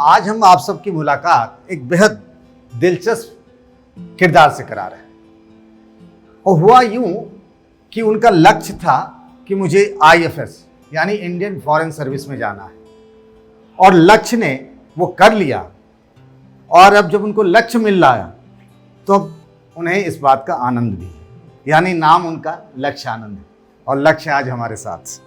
आज हम आप सबकी मुलाकात एक बेहद दिलचस्प किरदार से करा रहे हैं। और हुआ यूं कि उनका लक्ष्य था कि मुझे आईएफएस यानी इंडियन फॉरेन सर्विस में जाना है, और लक्ष्य ने वो कर लिया। और अब जब उनको लक्ष्य मिल रहा है तो अब उन्हें इस बात का आनंद भी है, यानी नाम उनका लक्ष्य आनंद है, और लक्ष्य आज हमारे साथ।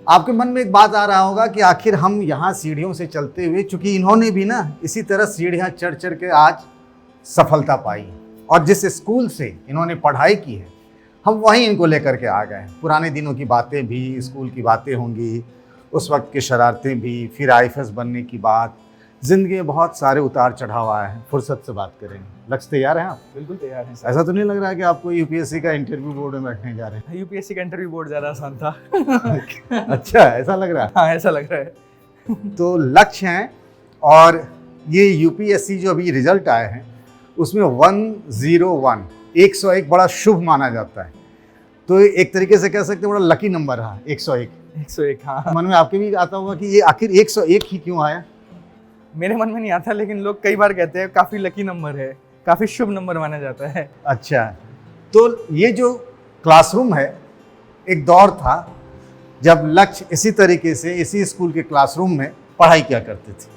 आपके मन में एक बात आ रहा होगा कि आखिर हम यहाँ सीढ़ियों से चलते हुए, चूंकि इन्होंने भी ना इसी तरह सीढ़ियाँ चढ़ चढ़ के आज सफलता पाई, और जिस स्कूल से इन्होंने पढ़ाई की है हम वहीं इनको लेकर के आ गए। पुराने दिनों की बातें भी, स्कूल की बातें होंगी, उस वक्त की शरारतें भी, फिर आईएफएस बनने की बात। ज़िंदगी में बहुत सारे उतार चढ़ाव आए हैं। फुर्सत से बात करेंगे। लक्ष्य तैयार हैं आप? बिल्कुल तैयार हैं सर। ऐसा तो नहीं लग रहा है कि आपको यूपीएससी का इंटरव्यू बोर्ड में बैठने जा रहे हैं? यूपीएससी का इंटरव्यू बोर्ड ज़्यादा आसान था। अच्छा, ऐसा लग रहा है? हाँ, ऐसा लग रहा है। तो लक्ष्य हैं, और ये यूपीएससी जो अभी रिजल्ट आए हैं उसमें 101 101 बड़ा शुभ माना जाता है। तो एक तरीके से कह सकते हैं बड़ा लकी नंबर रहा 101। 101, हाँ। मन में आपके भी आता होगा कि ये आखिर 101 ही क्यों आया? मेरे मन में नहीं आता, लेकिन लोग कई बार कहते हैं काफ़ी लकी नंबर है, काफ़ी शुभ नंबर माना जाता है। अच्छा, तो ये जो क्लासरूम है, एक दौर था जब लक्ष्य इसी तरीके से इसी स्कूल के क्लासरूम में पढ़ाई किया करते थे।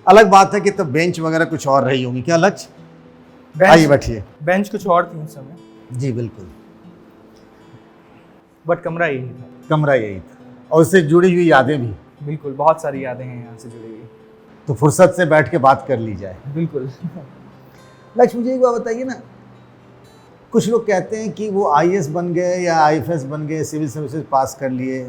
अलग बात है कि तब बेंच वगैरह कुछ और रही होंगी। क्या लक्ष्य? आइए बैठिए। बेंच कुछ और थी उस समय। जी बिल्कुल, बट कमरा यही था। कमरा यही था, और उससे जुड़ी हुई यादें भी। बिल्कुल, बहुत सारी यादें हैं यहाँ से जुड़ी हुई। तो फुर्सत से बैठ के बात कर ली जाए। बिल्कुल। लक्ष्य, मुझे एक बात बताइए ना, कुछ लोग कहते हैं कि वो आईएएस बन गए या आईएफएस बन गए, सिविल सर्विसेज पास कर लिए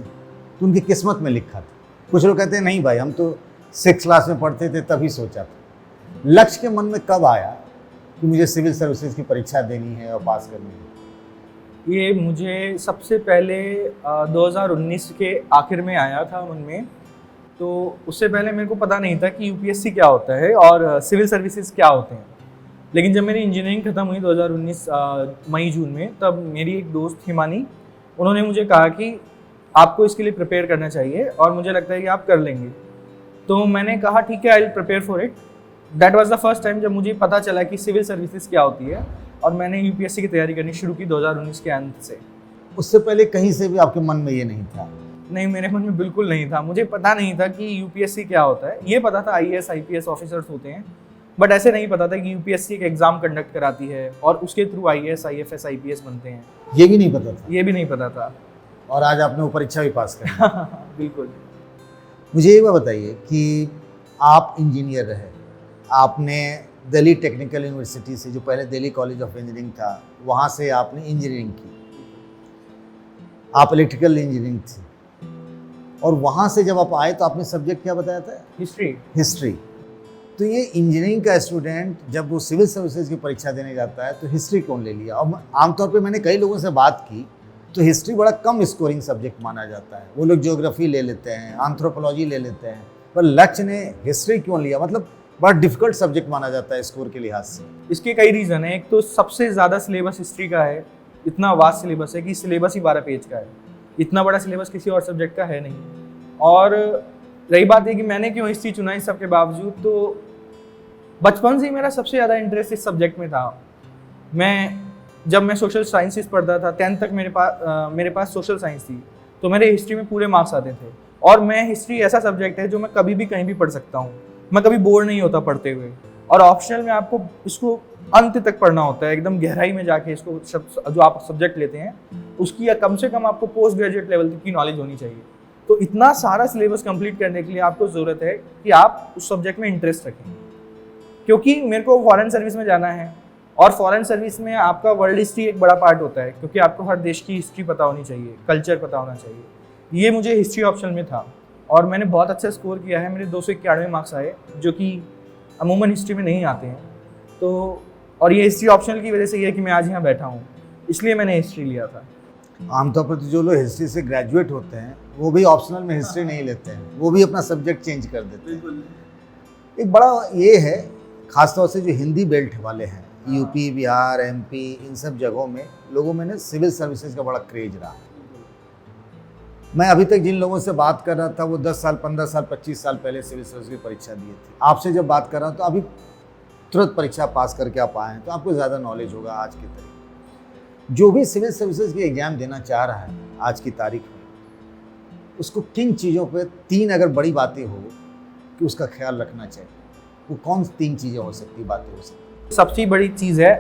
तो उनकी किस्मत में लिखा था। कुछ लोग कहते हैं नहीं भाई, हम तो 6th क्लास में पढ़ते थे तभी सोचा था। लक्ष्य के मन में कब आया कि मुझे सिविल सर्विसेज की परीक्षा देनी है और पास करनी है? ये मुझे सबसे पहले 2019 के आखिर में आया था मन में। तो उससे पहले मेरे को पता नहीं था कि यूपीएससी क्या होता है और सिविल सर्विसेज क्या होते हैं। लेकिन जब मेरी इंजीनियरिंग ख़त्म हुई 2019 मई जून में, तब मेरी एक दोस्त हिमानी, उन्होंने मुझे कहा कि आपको इसके लिए प्रिपेयर करना चाहिए और मुझे लगता है कि आप कर लेंगे। तो मैंने कहा ठीक है, I will prepare for it. That was the first time जब मुझे पता चला कि सिविल सर्विसेज क्या होती है, और मैंने यूपीएससी की तैयारी करनी शुरू की 2019 के अंत से। उससे पहले कहीं से भी आपके मन में ये नहीं था? नहीं, मेरे मन में बिल्कुल नहीं था। मुझे पता नहीं था कि यूपीएससी क्या होता है। ये पता था आईएएस आईपीएस ऑफिसर्स होते हैं, बट ऐसे नहीं पता था कि यूपीएससी एक एग्जाम कंडक्ट कराती है और उसके थ्रू आईएएस आईएफएस आईपीएस बनते हैं। ये भी नहीं पता था? ये भी नहीं पता था। और आज आपने वो परीक्षा भी पास कर ली। बिल्कुल। मुझे ये बात बताइए कि आप इंजीनियर रहे, आपने दिल्ली टेक्निकल यूनिवर्सिटी से, जो पहले दिल्ली कॉलेज ऑफ इंजीनियरिंग था, वहाँ से आपने इंजीनियरिंग की। आप इलेक्ट्रिकल इंजीनियरिंग थी, और वहाँ से जब आप आए तो आपने सब्जेक्ट क्या बताया था? हिस्ट्री। हिस्ट्री। तो ये इंजीनियरिंग का स्टूडेंट जब वो सिविल सर्विसेज की परीक्षा देने जाता है तो हिस्ट्री कौन ले लिया? और आमतौर पे मैंने कई लोगों से बात की तो हिस्ट्री बड़ा कम स्कोरिंग सब्जेक्ट माना जाता है। वो लोग ज्योग्राफी ले लेते हैं, एंथ्रोपोलॉजी ले लेते हैं, पर लक्ष्य ने हिस्ट्री क्यों लिया? मतलब बड़ा डिफिकल्ट सब्जेक्ट माना जाता है स्कोर के लिहाज से। इसके कई रीज़न है। एक तो सबसे ज़्यादा सिलेबस हिस्ट्री का है। इतना वास्ट सिलेबस है कि सिलेबस ही 12 पेज का है। इतना बड़ा सिलेबस किसी और सब्जेक्ट का है नहीं। और रही बात है कि मैंने क्यों हिस्ट्री चुना इस सब के बावजूद, तो बचपन से ही मेरा सबसे ज़्यादा इंटरेस्ट इस सब्जेक्ट में था। जब मैं सोशल साइंसेस पढ़ता था, 10th तक मेरे पास सोशल साइंस थी, तो मेरे हिस्ट्री में पूरे मार्क्स आते थे। और मैं हिस्ट्री ऐसा सब्जेक्ट है जो मैं कभी भी कहीं भी पढ़ सकता हूँ। मैं कभी बोर नहीं होता पढ़ते हुए। और ऑप्शनल में आपको इसको अंत तक पढ़ना होता है, एकदम गहराई में जाके इसको जो आप सब्जेक्ट लेते हैं उसकी कम से कम आपको पोस्ट ग्रेजुएट लेवल तक की नॉलेज होनी चाहिए। तो इतना सारा सिलेबस कंप्लीट करने के लिए आपको ज़रूरत है कि आप उस सब्जेक्ट में इंटरेस्ट रखें। क्योंकि मेरे को फॉरेन सर्विस में जाना है, और फॉरेन सर्विस में आपका वर्ल्ड हिस्ट्री एक बड़ा पार्ट होता है, क्योंकि आपको हर देश की हिस्ट्री पता होनी चाहिए, कल्चर पता होना चाहिए। ये मुझे हिस्ट्री ऑप्शन में था, और मैंने बहुत अच्छा स्कोर किया है। मेरे 291 मार्क्स आए, जो कि अमूमन हिस्ट्री में नहीं आते हैं। तो और ये हिस्ट्री ऑप्शनल की वजह से ये है कि मैं आज यहाँ बैठा हूँ, इसलिए मैंने हिस्ट्री लिया था। आमतौर पर तो जो लोग हिस्ट्री से ग्रेजुएट होते हैं वो भी ऑप्शनल में हिस्ट्री नहीं लेते हैं, वो भी अपना सब्जेक्ट चेंज कर देते हैं। एक बड़ा ये है, खासतौर से जो हिंदी बेल्ट वाले हैं, यूपी, बिहार, एमपी, इन सब जगहों में लोगों में ना सिविल सर्विसेज का बड़ा क्रेज रहा। मैं अभी तक जिन लोगों से बात कर रहा था वो 10 साल, 15 साल, 25 साल पहले सिविल सर्विस की परीक्षा दिए थे। आपसे जब बात कर रहा हूँ तो अभी तुरंत परीक्षा पास करके आप आए हैं, तो आपको ज़्यादा नॉलेज होगा आज की तारीख। जो भी सिविल सर्विसेज की एग्ज़ाम देना चाह रहा है आज की तारीख में, उसको किन चीज़ों पे 3 अगर बड़ी बातें हो कि उसका ख्याल रखना चाहिए, वो कौन 3 चीज़ें हो सकती, बातें हो सकती? सबसे बड़ी चीज़ है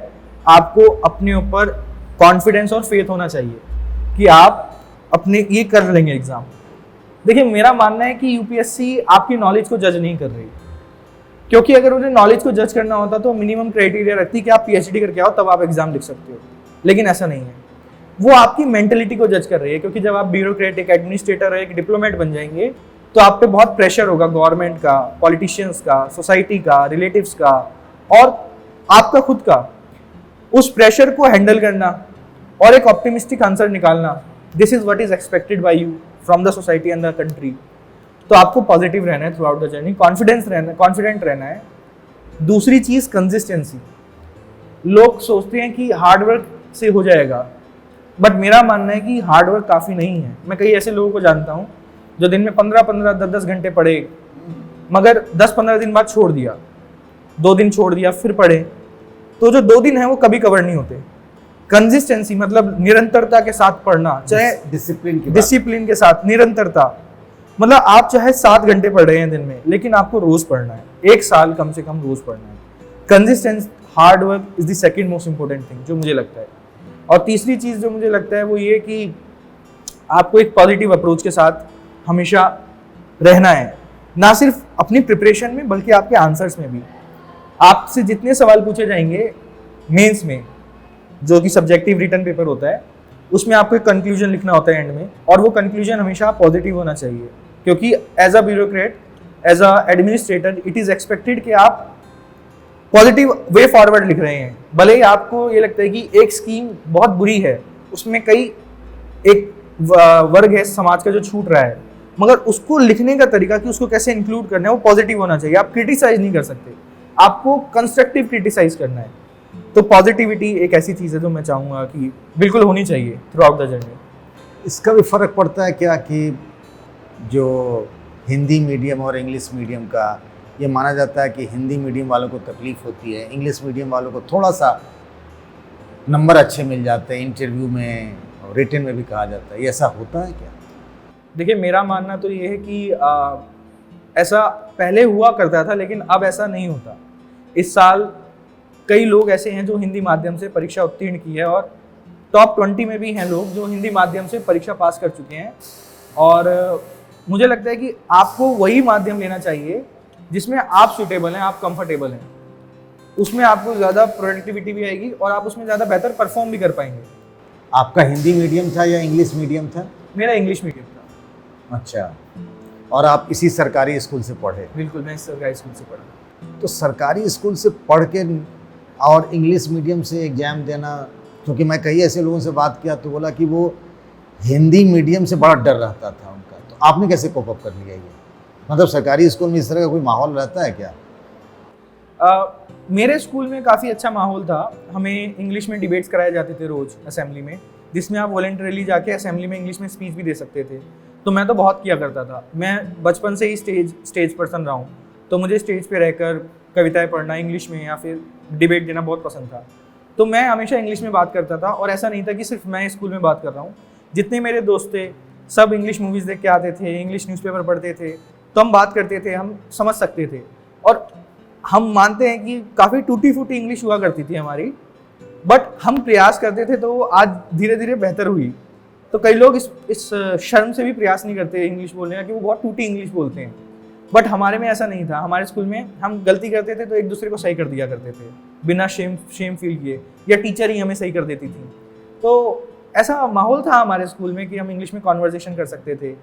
आपको अपने ऊपर कॉन्फिडेंस और फेथ होना चाहिए कि आप अपने ये कर लेंगे एग्ज़ाम। देखिए, मेरा मानना है कि यूपीएससी आपकी नॉलेज को जज नहीं कर रही, क्योंकि अगर उन्हें नॉलेज को जज करना होता तो मिनिमम क्राइटेरिया रखती कि आप पीएचडी करके आओ तब आप एग्ज़ाम लिख सकते हो, लेकिन ऐसा नहीं है। वो आपकी मेंटलिटी को जज कर रही है, क्योंकि जब आप ब्यूरोक्रेट, एक एडमिनिस्ट्रेटर, एक डिप्लोमेट बन जाएंगे तो आप पे बहुत प्रेशर होगा गवर्नमेंट का, पॉलिटिशियंस का, सोसाइटी का, रिलेटिव्स का और आपका खुद का। उस प्रेशर को हैंडल करना और एक ऑप्टिमिस्टिक आंसर निकालना, this is what is expected bye you from the society and the country. तो आपको पॉजिटिव रहना है through out the journey, confident रहना है। दूसरी चीज़ कंसिस्टेंसी। लोग सोचते हैं कि हार्डवर्क से हो जाएगा, बट मेरा मानना है कि हार्डवर्क काफ़ी नहीं है। मैं कई ऐसे लोगों को जानता हूँ जो दिन में 15-15, 10-10 घंटे पढ़े, मगर 10-15 दिन बाद छोड़ दिया, 2 दिन छोड़ दिया, फिर पढ़े, तो जो 2 दिन है वो कभी कवर नहीं होते। कंसिस्टेंसी मतलब निरंतरता के साथ पढ़ना, चाहे डिसिप्लिन के साथ निरंतरता। मतलब आप चाहे 7 घंटे पढ़ रहे हैं दिन में, लेकिन आपको रोज पढ़ना है, 1 साल कम से कम रोज पढ़ना है। Consistence, hard work is the second most important thing जो मुझे लगता है। और तीसरी चीज़ जो मुझे लगता है वो ये कि आपको एक पॉजिटिव अप्रोच के साथ हमेशा रहना है, ना सिर्फ अपनी प्रिपरेशन में बल्कि आपके आंसर्स में भी। आपसे जितने सवाल पूछे जाएंगे मेंस में, जो कि सब्जेक्टिव रिटन पेपर होता है, उसमें आपको एक कंक्लूजन लिखना होता है एंड में, और वो कंक्लूजन हमेशा पॉजिटिव होना चाहिए, क्योंकि as a bureaucrat, as a administrator, it is expected कि आप पॉजिटिव वे फॉरवर्ड लिख रहे हैं। भले ही आपको ये लगता है कि एक स्कीम बहुत बुरी है, उसमें कई एक वर्ग है समाज का जो छूट रहा है, मगर उसको लिखने का तरीका कि उसको कैसे इंक्लूड करना है वो पॉजिटिव होना चाहिए। आप क्रिटिसाइज नहीं कर सकते, आपको कंस्ट्रक्टिव क्रिटिसाइज करना है। तो पॉजिटिविटी एक ऐसी चीज़ है जो मैं चाहूँगा कि बिल्कुल होनी चाहिए थ्रू आउट द जर्नी। इसका भी फ़र्क पड़ता है क्या कि जो हिंदी मीडियम और इंग्लिश मीडियम का, ये माना जाता है कि हिंदी मीडियम वालों को तकलीफ़ होती है, इंग्लिश मीडियम वालों को थोड़ा सा नंबर अच्छे मिल जाते हैं इंटरव्यू में और रिटन में भी कहा जाता है, ये ऐसा होता है क्या? देखिए, मेरा मानना तो ये है कि ऐसा पहले हुआ करता था, लेकिन अब ऐसा नहीं होता। इस साल कई लोग ऐसे हैं जो हिंदी माध्यम से परीक्षा उत्तीर्ण की है, और टॉप 20 में भी हैं लोग जो हिंदी माध्यम से परीक्षा पास कर चुके हैं। और मुझे लगता है कि आपको वही माध्यम लेना चाहिए जिसमें आप सूटेबल हैं, आप कंफर्टेबल हैं। उसमें आपको ज़्यादा प्रोडक्टिविटी भी आएगी और आप उसमें ज़्यादा बेहतर परफॉर्म भी कर पाएंगे। आपका हिंदी मीडियम था या इंग्लिश मीडियम था? मेरा इंग्लिश मीडियम था। अच्छा, और आप इसी सरकारी स्कूल से पढ़े? बिल्कुल, मैं इस सरकारी स्कूल से पढ़ा। तो सरकारी स्कूल से पढ़ के और इंग्लिश मीडियम से एग्ज़ाम देना, क्योंकि मैं कई ऐसे लोगों से बात किया तो बोला कि वो हिंदी मीडियम से बड़ा डर रहता था उनका, तो आपने कैसे कोप अप कर लिया ये? मतलब सरकारी स्कूल में इस तरह का कोई माहौल रहता है क्या? मेरे स्कूल में काफ़ी अच्छा माहौल था। हमें इंग्लिश में डिबेट्स कराए जाते थे रोज़ असेंबली में, जिसमें आप वॉलंटरीली जाके असेंबली में इंग्लिश में स्पीच भी दे सकते थे। तो मैं तो बहुत किया करता था। मैं बचपन से ही स्टेज पर्सन रहा हूँ, तो मुझे स्टेज पे रहकर कविताएं पढ़ना इंग्लिश में या फिर डिबेट देना बहुत पसंद था। तो मैं हमेशा इंग्लिश में बात करता था, और ऐसा नहीं था कि सिर्फ मैं स्कूल में बात कर रहा हूँ। जितने मेरे दोस्त थे सब इंग्लिश मूवीज़ देख के आते थे, इंग्लिश न्यूज़पेपर पढ़ते थे, तो हम बात करते थे, हम समझ सकते थे। और हम मानते हैं कि काफ़ी टूटी फूटी इंग्लिश हुआ करती थी हमारी, बट हम प्रयास करते थे तो आज धीरे धीरे बेहतर हुई। तो कई लोग इस शर्म से भी प्रयास नहीं करते इंग्लिश बोलने का कि वो बहुत टूटी इंग्लिश बोलते हैं, बट हमारे में ऐसा नहीं था। हमारे स्कूल में हम गलती करते थे तो एक दूसरे को सही कर दिया करते थे बिना शेम फील किए, या टीचर ही हमें सही कर देती थी। तो ऐसा माहौल था हमारे स्कूल में कि हम इंग्लिश में कॉन्वर्सेशन कर सकते थे।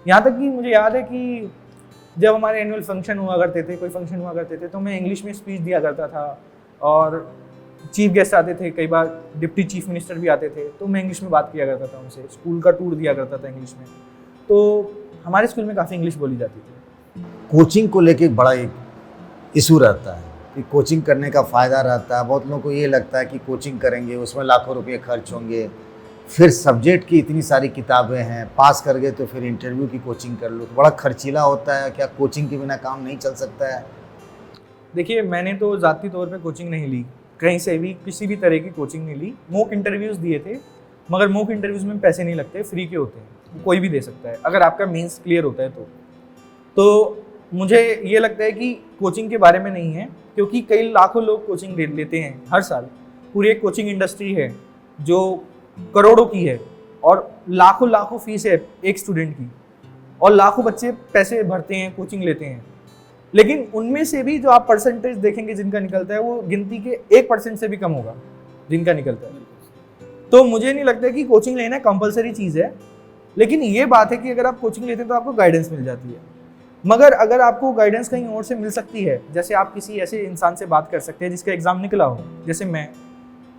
यहाँ तक कि मुझे याद है कि जब हमारे एनुअल फंक्शन हुआ करते थे, कोई फंक्शन हुआ करते थे, तो मैं इंग्लिश में स्पीच दिया करता था, और चीफ गेस्ट आते थे, कई बार डिप्टी चीफ मिनिस्टर भी आते थे, तो मैं इंग्लिश में बात किया करता था उनसे, स्कूल का टूर दिया करता था इंग्लिश में। तो हमारे स्कूल में काफ़ी इंग्लिश बोली जाती थी। कोचिंग को लेके बड़ा एक इशू रहता है कि कोचिंग करने का फ़ायदा रहता है। बहुत लोगों को ये लगता है कि कोचिंग करेंगे उसमें लाखों रुपये खर्च होंगे, फिर सब्जेक्ट की इतनी सारी किताबें हैं, पास कर गए तो फिर इंटरव्यू की कोचिंग कर लो, तो बड़ा खर्चीला होता है। क्या कोचिंग के बिना काम नहीं चल सकता है? देखिए, मैंने तो ज़ाती तौर पे कोचिंग नहीं ली, कहीं से भी किसी भी तरह की कोचिंग नहीं ली। मॉक इंटरव्यूज़ दिए थे, मगर मॉक इंटरव्यूज़ में पैसे नहीं लगते, फ्री के होते हैं, कोई भी दे सकता है अगर आपका मेंस क्लियर होता है तो मुझे ये लगता है कि कोचिंग के बारे में नहीं है, क्योंकि कई लाखों लोग कोचिंग लेते हैं हर साल। पूरी एक कोचिंग इंडस्ट्री है जो करोड़ों की है और लाखों लाखों फीस है एक स्टूडेंट की, और लाखों बच्चे पैसे भरते हैं, कोचिंग लेते हैं। लेकिन उनमें से भी जो आप परसेंटेज देखेंगे जिनका निकलता है, वो गिनती के 1% से भी कम होगा जिनका निकलता है। तो मुझे नहीं लगता कि कोचिंग लेना कंपलसरी चीज़ है, लेकिन ये बात है कि अगर आप कोचिंग लेते हैं तो आपको गाइडेंस मिल जाती है। मगर अगर आपको गाइडेंस कहीं और से मिल सकती है, जैसे आप किसी ऐसे इंसान से बात कर सकते हैं जिसका एग्जाम निकला हो, जैसे मैं,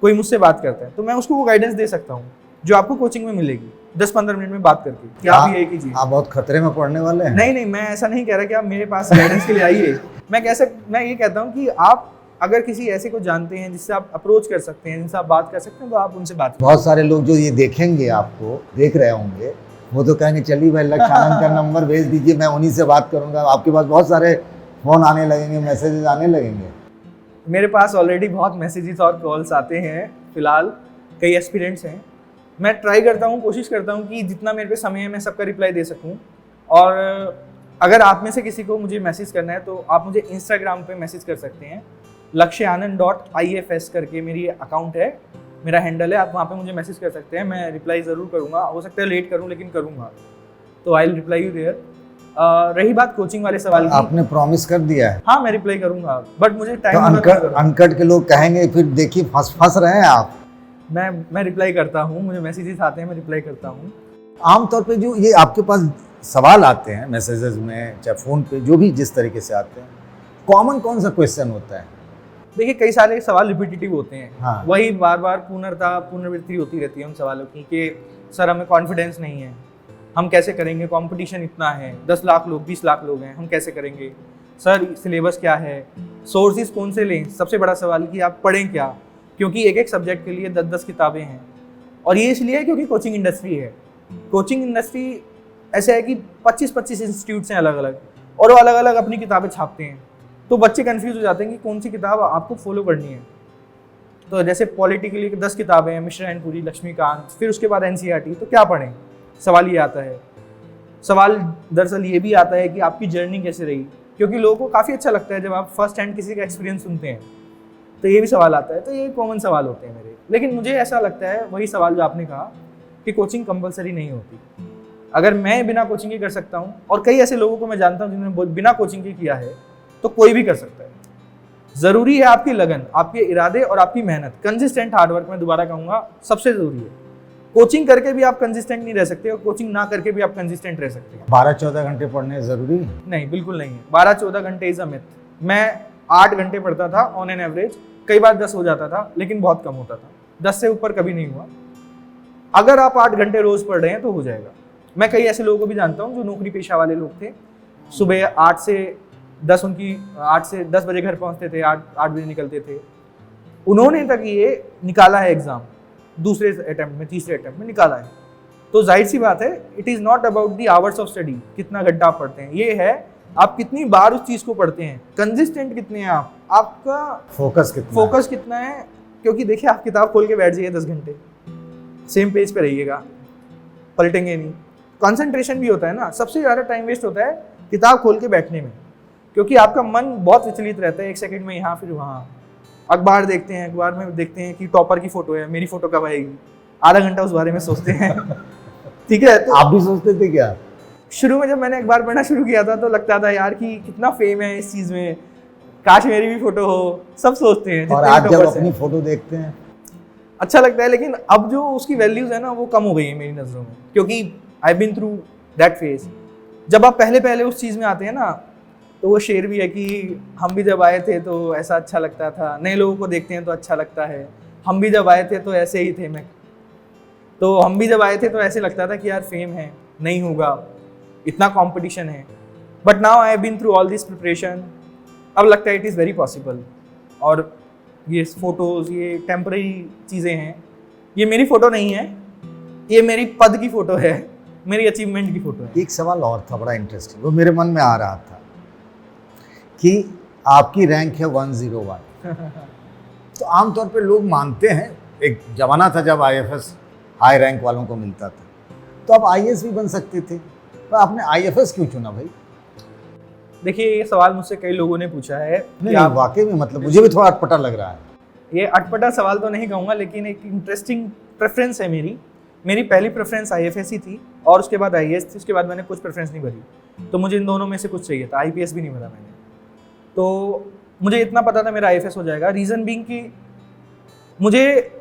कोई मुझसे बात करता है तो मैं उसको वो गाइडेंस दे सकता हूँ जो आपको कोचिंग में मिलेगी 10-15 मिनट में बात करके कि आप ये कीजिए। आप बहुत खतरे में पड़ने वाले हैं। नहीं, मैं ऐसा नहीं कह रहा कि आप मेरे पास गाइडेंस के लिए आइए। मैं ये कहता हूँ कि आप अगर किसी ऐसे को जानते हैं जिससे आप अप्रोच कर सकते हैं, जिनसे आप बात कर सकते हैं, तो आप उनसे बात। बहुत सारे लोग जो ये देखेंगे, आपको देख रहे होंगे, वो तो कहेंगे चलिए भाई लक्ष्य आनंद का नंबर भेज दीजिए, मैं उन्हीं से बात करूंगा। आपके पास बहुत सारे फोन आने लगेंगे, मैसेजेस आने लगेंगे। मेरे पास ऑलरेडी बहुत मैसेजेस और कॉल्स आते हैं, फिलहाल कई एस्पिरेंट्स हैं। मैं ट्राई करता हूँ, कोशिश करता हूँ कि जितना मेरे पे समय है मैं सबका रिप्लाई दे सकूँ। और अगर आप में से किसी को मुझे मैसेज करना है तो आप मुझे इंस्टाग्राम पे मैसेज कर सकते हैं। lakshayanand.ifs करके मेरी अकाउंट है, मेरा हैंडल है, आप वहाँ पे मुझे मैसेज कर सकते हैं। मैं रिप्लाई ज़रूर करूँगा, हो सकता है लेट करूँ लेकिन करूँगा, तो I will reply you there. रही बात कोचिंग वाले सवाल की, आपने प्रॉमिस कर दिया है? हाँ मैं रिप्लाई करूँगा, बट मुझे तो टाइम अनकट के लोग कहेंगे फिर देखिए फंस रहे हैं आप। मैं रिप्लाई करता हूँ, मुझे मैसेजेस आते हैं, मैं रिप्लाई करता हूँ। आमतौर पे जो ये आपके पास सवाल आते हैं मैसेजेस में, चाहे फ़ोन पे, जो भी जिस तरीके से आते हैं, कॉमन कौन सा क्वेश्चन होता है? देखिए, कई सारे सवाल रिपीटेटिव होते हैं। हाँ। वही बार बार पुनरावृत्ति होती रहती है उन सवालों की कि सर हमें कॉन्फिडेंस नहीं है, हम कैसे करेंगे, कंपटीशन इतना है, 10 लाख लोग 20 लाख लोग हैं, हम कैसे करेंगे, सर सिलेबस क्या है, सोर्सेज कौन से लें, सबसे बड़ा सवाल कि आप पढ़ें क्या, क्योंकि एक एक सब्जेक्ट के लिए 10-10 किताबें हैं। और ये इसलिए है क्योंकि कोचिंग इंडस्ट्री है। कोचिंग इंडस्ट्री ऐसे है कि 25-25 इंस्टीट्यूट्स हैं अलग अलग, और वो अलग अलग अपनी किताबें छापते हैं, तो बच्चे कंफ्यूज हो जाते हैं कि कौन सी किताब आपको फॉलो करनी है। तो जैसे पॉलिटी के लिए 10 किताबें हैं, मिश्रा एंड पुरी, लक्ष्मीकांत, फिर उसके बाद NCERT, तो क्या पढ़ें? सवाल ये आता है। सवाल दरअसल ये भी आता है कि आपकी जर्नी कैसे रही, क्योंकि लोगों को काफ़ी अच्छा लगता है जब आप फर्स्ट हैंड किसी का एक्सपीरियंस सुनते हैं, तो ये भी सवाल आता है। तो ये कॉमन सवाल होते हैं मेरे। लेकिन मुझे ऐसा लगता है, वही सवाल जो आपने कहा कि कोचिंग कंपलसरी नहीं होती। अगर मैं बिना कोचिंग के कर सकता हूँ, और कई ऐसे लोगों को मैं जानता हूँ जिन्होंने बिना कोचिंग के किया है, तो कोई भी कर सकता है। ज़रूरी है आपकी लगन, आपके इरादे और आपकी मेहनत, कंसिस्टेंट हार्डवर्क। मैं दोबारा कहूँगा, सबसे ज़रूरी है। कोचिंग करके भी आप कंसिस्टेंट नहीं रह सकते, और कोचिंग ना करके भी आप कंसिस्टेंट रह सकते हैं। 12-14 घंटे पढ़ने ज़रूरी है? नहीं, बिल्कुल नहीं है। 12-14 घंटे इज़ अ मिथ। मैं 8 घंटे पढ़ता था ऑन एन एवरेज, कई बार 10 हो जाता था, लेकिन बहुत कम होता था। 10 से ऊपर कभी नहीं हुआ। अगर आप 8 घंटे रोज़ पढ़ रहे हैं तो हो जाएगा। मैं कई ऐसे लोगों को भी जानता हूँ जो नौकरी पेशा वाले लोग थे, सुबह 8 से 10 बजे घर पहुँचते थे, 8 बजे निकलते थे। उन्होंने तक ये निकाला है एग्ज़ाम, दूसरे अटेम्प्ट में, तीसरे अटेम्प्ट में निकाला है। तो जाहिर सी बात है, it is not about the hours of study, कितना घंटा आप पढ़ते हैं, ये है आप कितनी बार उस चीज़ को पढ़ते हैं, कंसिस्टेंट कितने हैं आप, आपका फोकस कितना है। क्योंकि देखिए, आप किताब खोल के बैठ जाइए 10 घंटे, सेम पेज पे रहिएगा, पलटेंगे नहीं। कंसंट्रेशन भी होता है ना, सबसे ज़्यादा टाइम वेस्ट होता है किताब खोल के बैठने में, क्योंकि आपका मन बहुत विचलित रहता है, 1 सेकंड में यहाँ फिर वहाँ। अखबार देखते हैं, अखबार में देखते हैं कि टॉपर की फोटो है, मेरी फोटो कब आएगी, आधा घंटा उस बारे में सोचते हैं। ठीक है, तो आप भी सोचते थे क्या? शुरू में जब मैंने अखबार पढ़ना शुरू किया था तो लगता था यार कि कितना फेम है इस चीज़ में, काश मेरी भी फोटो हो, सब सोचते हैं। और आज जब अपनी फोटो देखते हैं अच्छा लगता है, लेकिन अब जो उसकी वैल्यूज है ना, वो कम हो गई है मेरी नज़रों में, क्योंकि I been through that phase. जब आप पहले उस चीज़ में आते हैं ना, तो वो शेर भी है कि हम भी जब आए थे तो ऐसा अच्छा लगता था, नए लोगों को देखते हैं तो अच्छा लगता है, हम भी जब आए थे तो ऐसे ही थे, हम भी जब आए थे तो ऐसे लगता था कि यार फेम है, नहीं होगा, इतना कंपटीशन है। But now I have been through all this preparation, अब लगता है इट इज़ वेरी पॉसिबल। और ये फोटोज़, ये टेम्परेरी चीज़ें हैं, ये मेरी फ़ोटो नहीं है, ये मेरी पद की फोटो है, मेरी अचीवमेंट की फोटो है। एक सवाल और था बड़ा इंटरेस्टिंग, वो मेरे मन में आ रहा था कि आपकी रैंक है 101। तो आमतौर पे लोग मानते हैं, एक जमाना था जब आईएफएस हाई रैंक वालों को मिलता था, तो आप आईएएस भी बन सकते थे, तो आपने आईएफएस क्यों चुना भाई? देखिए, ये सवाल मुझसे कई लोगों ने पूछा है कि नहीं, आप, वाकई में मतलब मुझे भी थोड़ा अटपटा लग रहा है। ये अटपटा सवाल तो नहीं कहूँगा, लेकिन एक इंटरेस्टिंग प्रेफरेंस है मेरी पहली प्रेफरेंस आईएफएस ही थी, और उसके बाद आईएएस थी, उसके बाद मैंने कुछ प्रेफरेंस नहीं भरी। तो मुझे इन दोनों में से कुछ चाहिए था, आईपीएस भी नहीं भरा मैंने। तो मुझे इतना पता था मेरा आईएफएस हो जाएगा। रीज़न बीइंग कि मुझे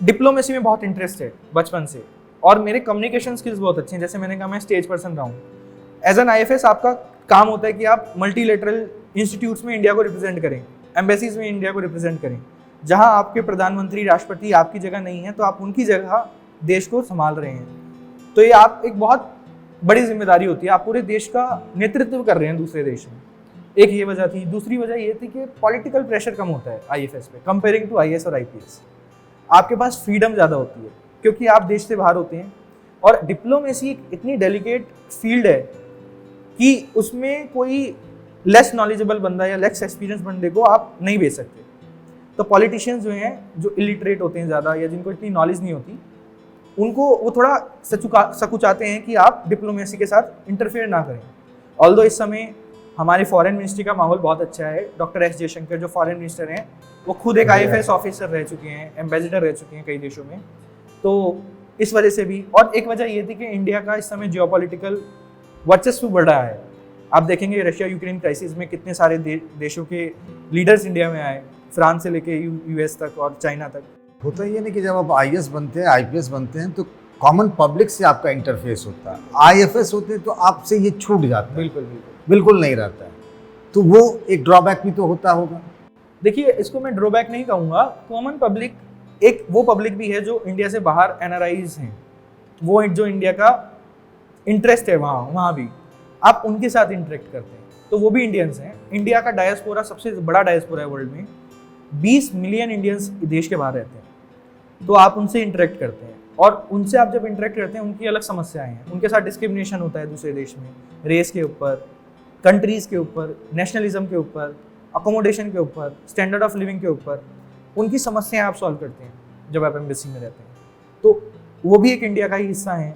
डिप्लोमेसी में बहुत इंटरेस्ट है बचपन से, और मेरे कम्युनिकेशन स्किल्स बहुत अच्छे हैं। जैसे मैंने कहा, मैं स्टेज पर्सन रहा हूँ। एज एन आईएफएस आपका काम होता है कि आप मल्टीलेटरल इंस्टीट्यूट्स में इंडिया को रिप्रेजेंट करें, एम्बेसीज में इंडिया को रिप्रेजेंट करें। जहाँ आपके प्रधानमंत्री, राष्ट्रपति आपकी जगह नहीं है, तो आप उनकी जगह देश को संभाल रहे हैं। तो ये आप एक बहुत बड़ी जिम्मेदारी होती है, आप पूरे देश का नेतृत्व कर रहे हैं दूसरे देश में। एक ये वजह थी। दूसरी वजह ये थी कि पॉलिटिकल प्रेशर कम होता है आईएफएस पे कंपेयरिंग टू आईएएस और आईपीएस। आपके पास फ्रीडम ज़्यादा होती है क्योंकि आप देश से बाहर होते हैं, और डिप्लोमेसी एक इतनी डेलिकेट फील्ड है कि उसमें कोई लेस नॉलेजेबल बंदा या लेस एक्सपीरियंस बंदे को आप नहीं भेज सकते। तो पॉलिटिशियंस जो हैं, जो इलिटरेट होते हैं ज़्यादा, या जिनको इतनी नॉलेज नहीं होती, उनको वो थोड़ा सकुचाते हैं कि आप डिप्लोमेसी के साथ इंटरफेयर ना करें। ऑल्दो इस समय हमारे फॉरेन मिनिस्ट्री का माहौल बहुत अच्छा है। डॉक्टर एस जयशंकर जो फॉरेन मिनिस्टर हैं, वो खुद एक आईएफएस ऑफिसर रह चुके हैं, एम्बेसडर रह चुके हैं कई देशों में। तो इस वजह से भी, और एक वजह ये थी कि इंडिया का इस समय जियोपॉलिटिकल वर्चस्व बढ़ रहा है। आप देखेंगे रशिया यूक्रेन क्राइसिस में कितने सारे देशों के लीडर्स इंडिया में आए, फ्रांस से लेके यूएस तक और चाइना तक। होता ये नहीं कि जब आप आईएएस बनते हैं, आईपीएस बनते हैं, तो कॉमन पब्लिक से आपका इंटरफेस होता है। आईएफएस होते हैं तो आपसे ये छूट जाता है, बिल्कुल बिल्कुल नहीं रहता है। तो वो एक ड्रॉबैक भी तो होता होगा। देखिए, इसको मैं ड्रॉबैक नहीं कहूँगा। कॉमन पब्लिक एक वो पब्लिक भी है जो इंडिया से बाहर एनआरआईज हैं, वो जो इंडिया का इंटरेस्ट है वहाँ भी आप उनके साथ इंटरेक्ट करते हैं, तो वो भी इंडियंस हैं। इंडिया का डायस्पोरा सबसे बड़ा डायस्पोरा है वर्ल्ड में, 20 मिलियन इंडियंस देश के बाहर रहते हैं। तो आप उनसे इंटरेक्ट करते हैं, और उनसे आप जब इंटरेक्ट करते हैं, उनकी अलग समस्याएं हैं, उनके साथ डिस्क्रिमिनेशन होता है दूसरे देश में, रेस के ऊपर, कंट्रीज़ के ऊपर, नेशनलिज्म के ऊपर, अकोमोडेशन के ऊपर, स्टैंडर्ड ऑफ लिविंग के ऊपर, उनकी समस्याएं आप सॉल्व करते हैं जब आप एम्बेसी में रहते हैं। तो वो भी एक इंडिया का ही हिस्सा है,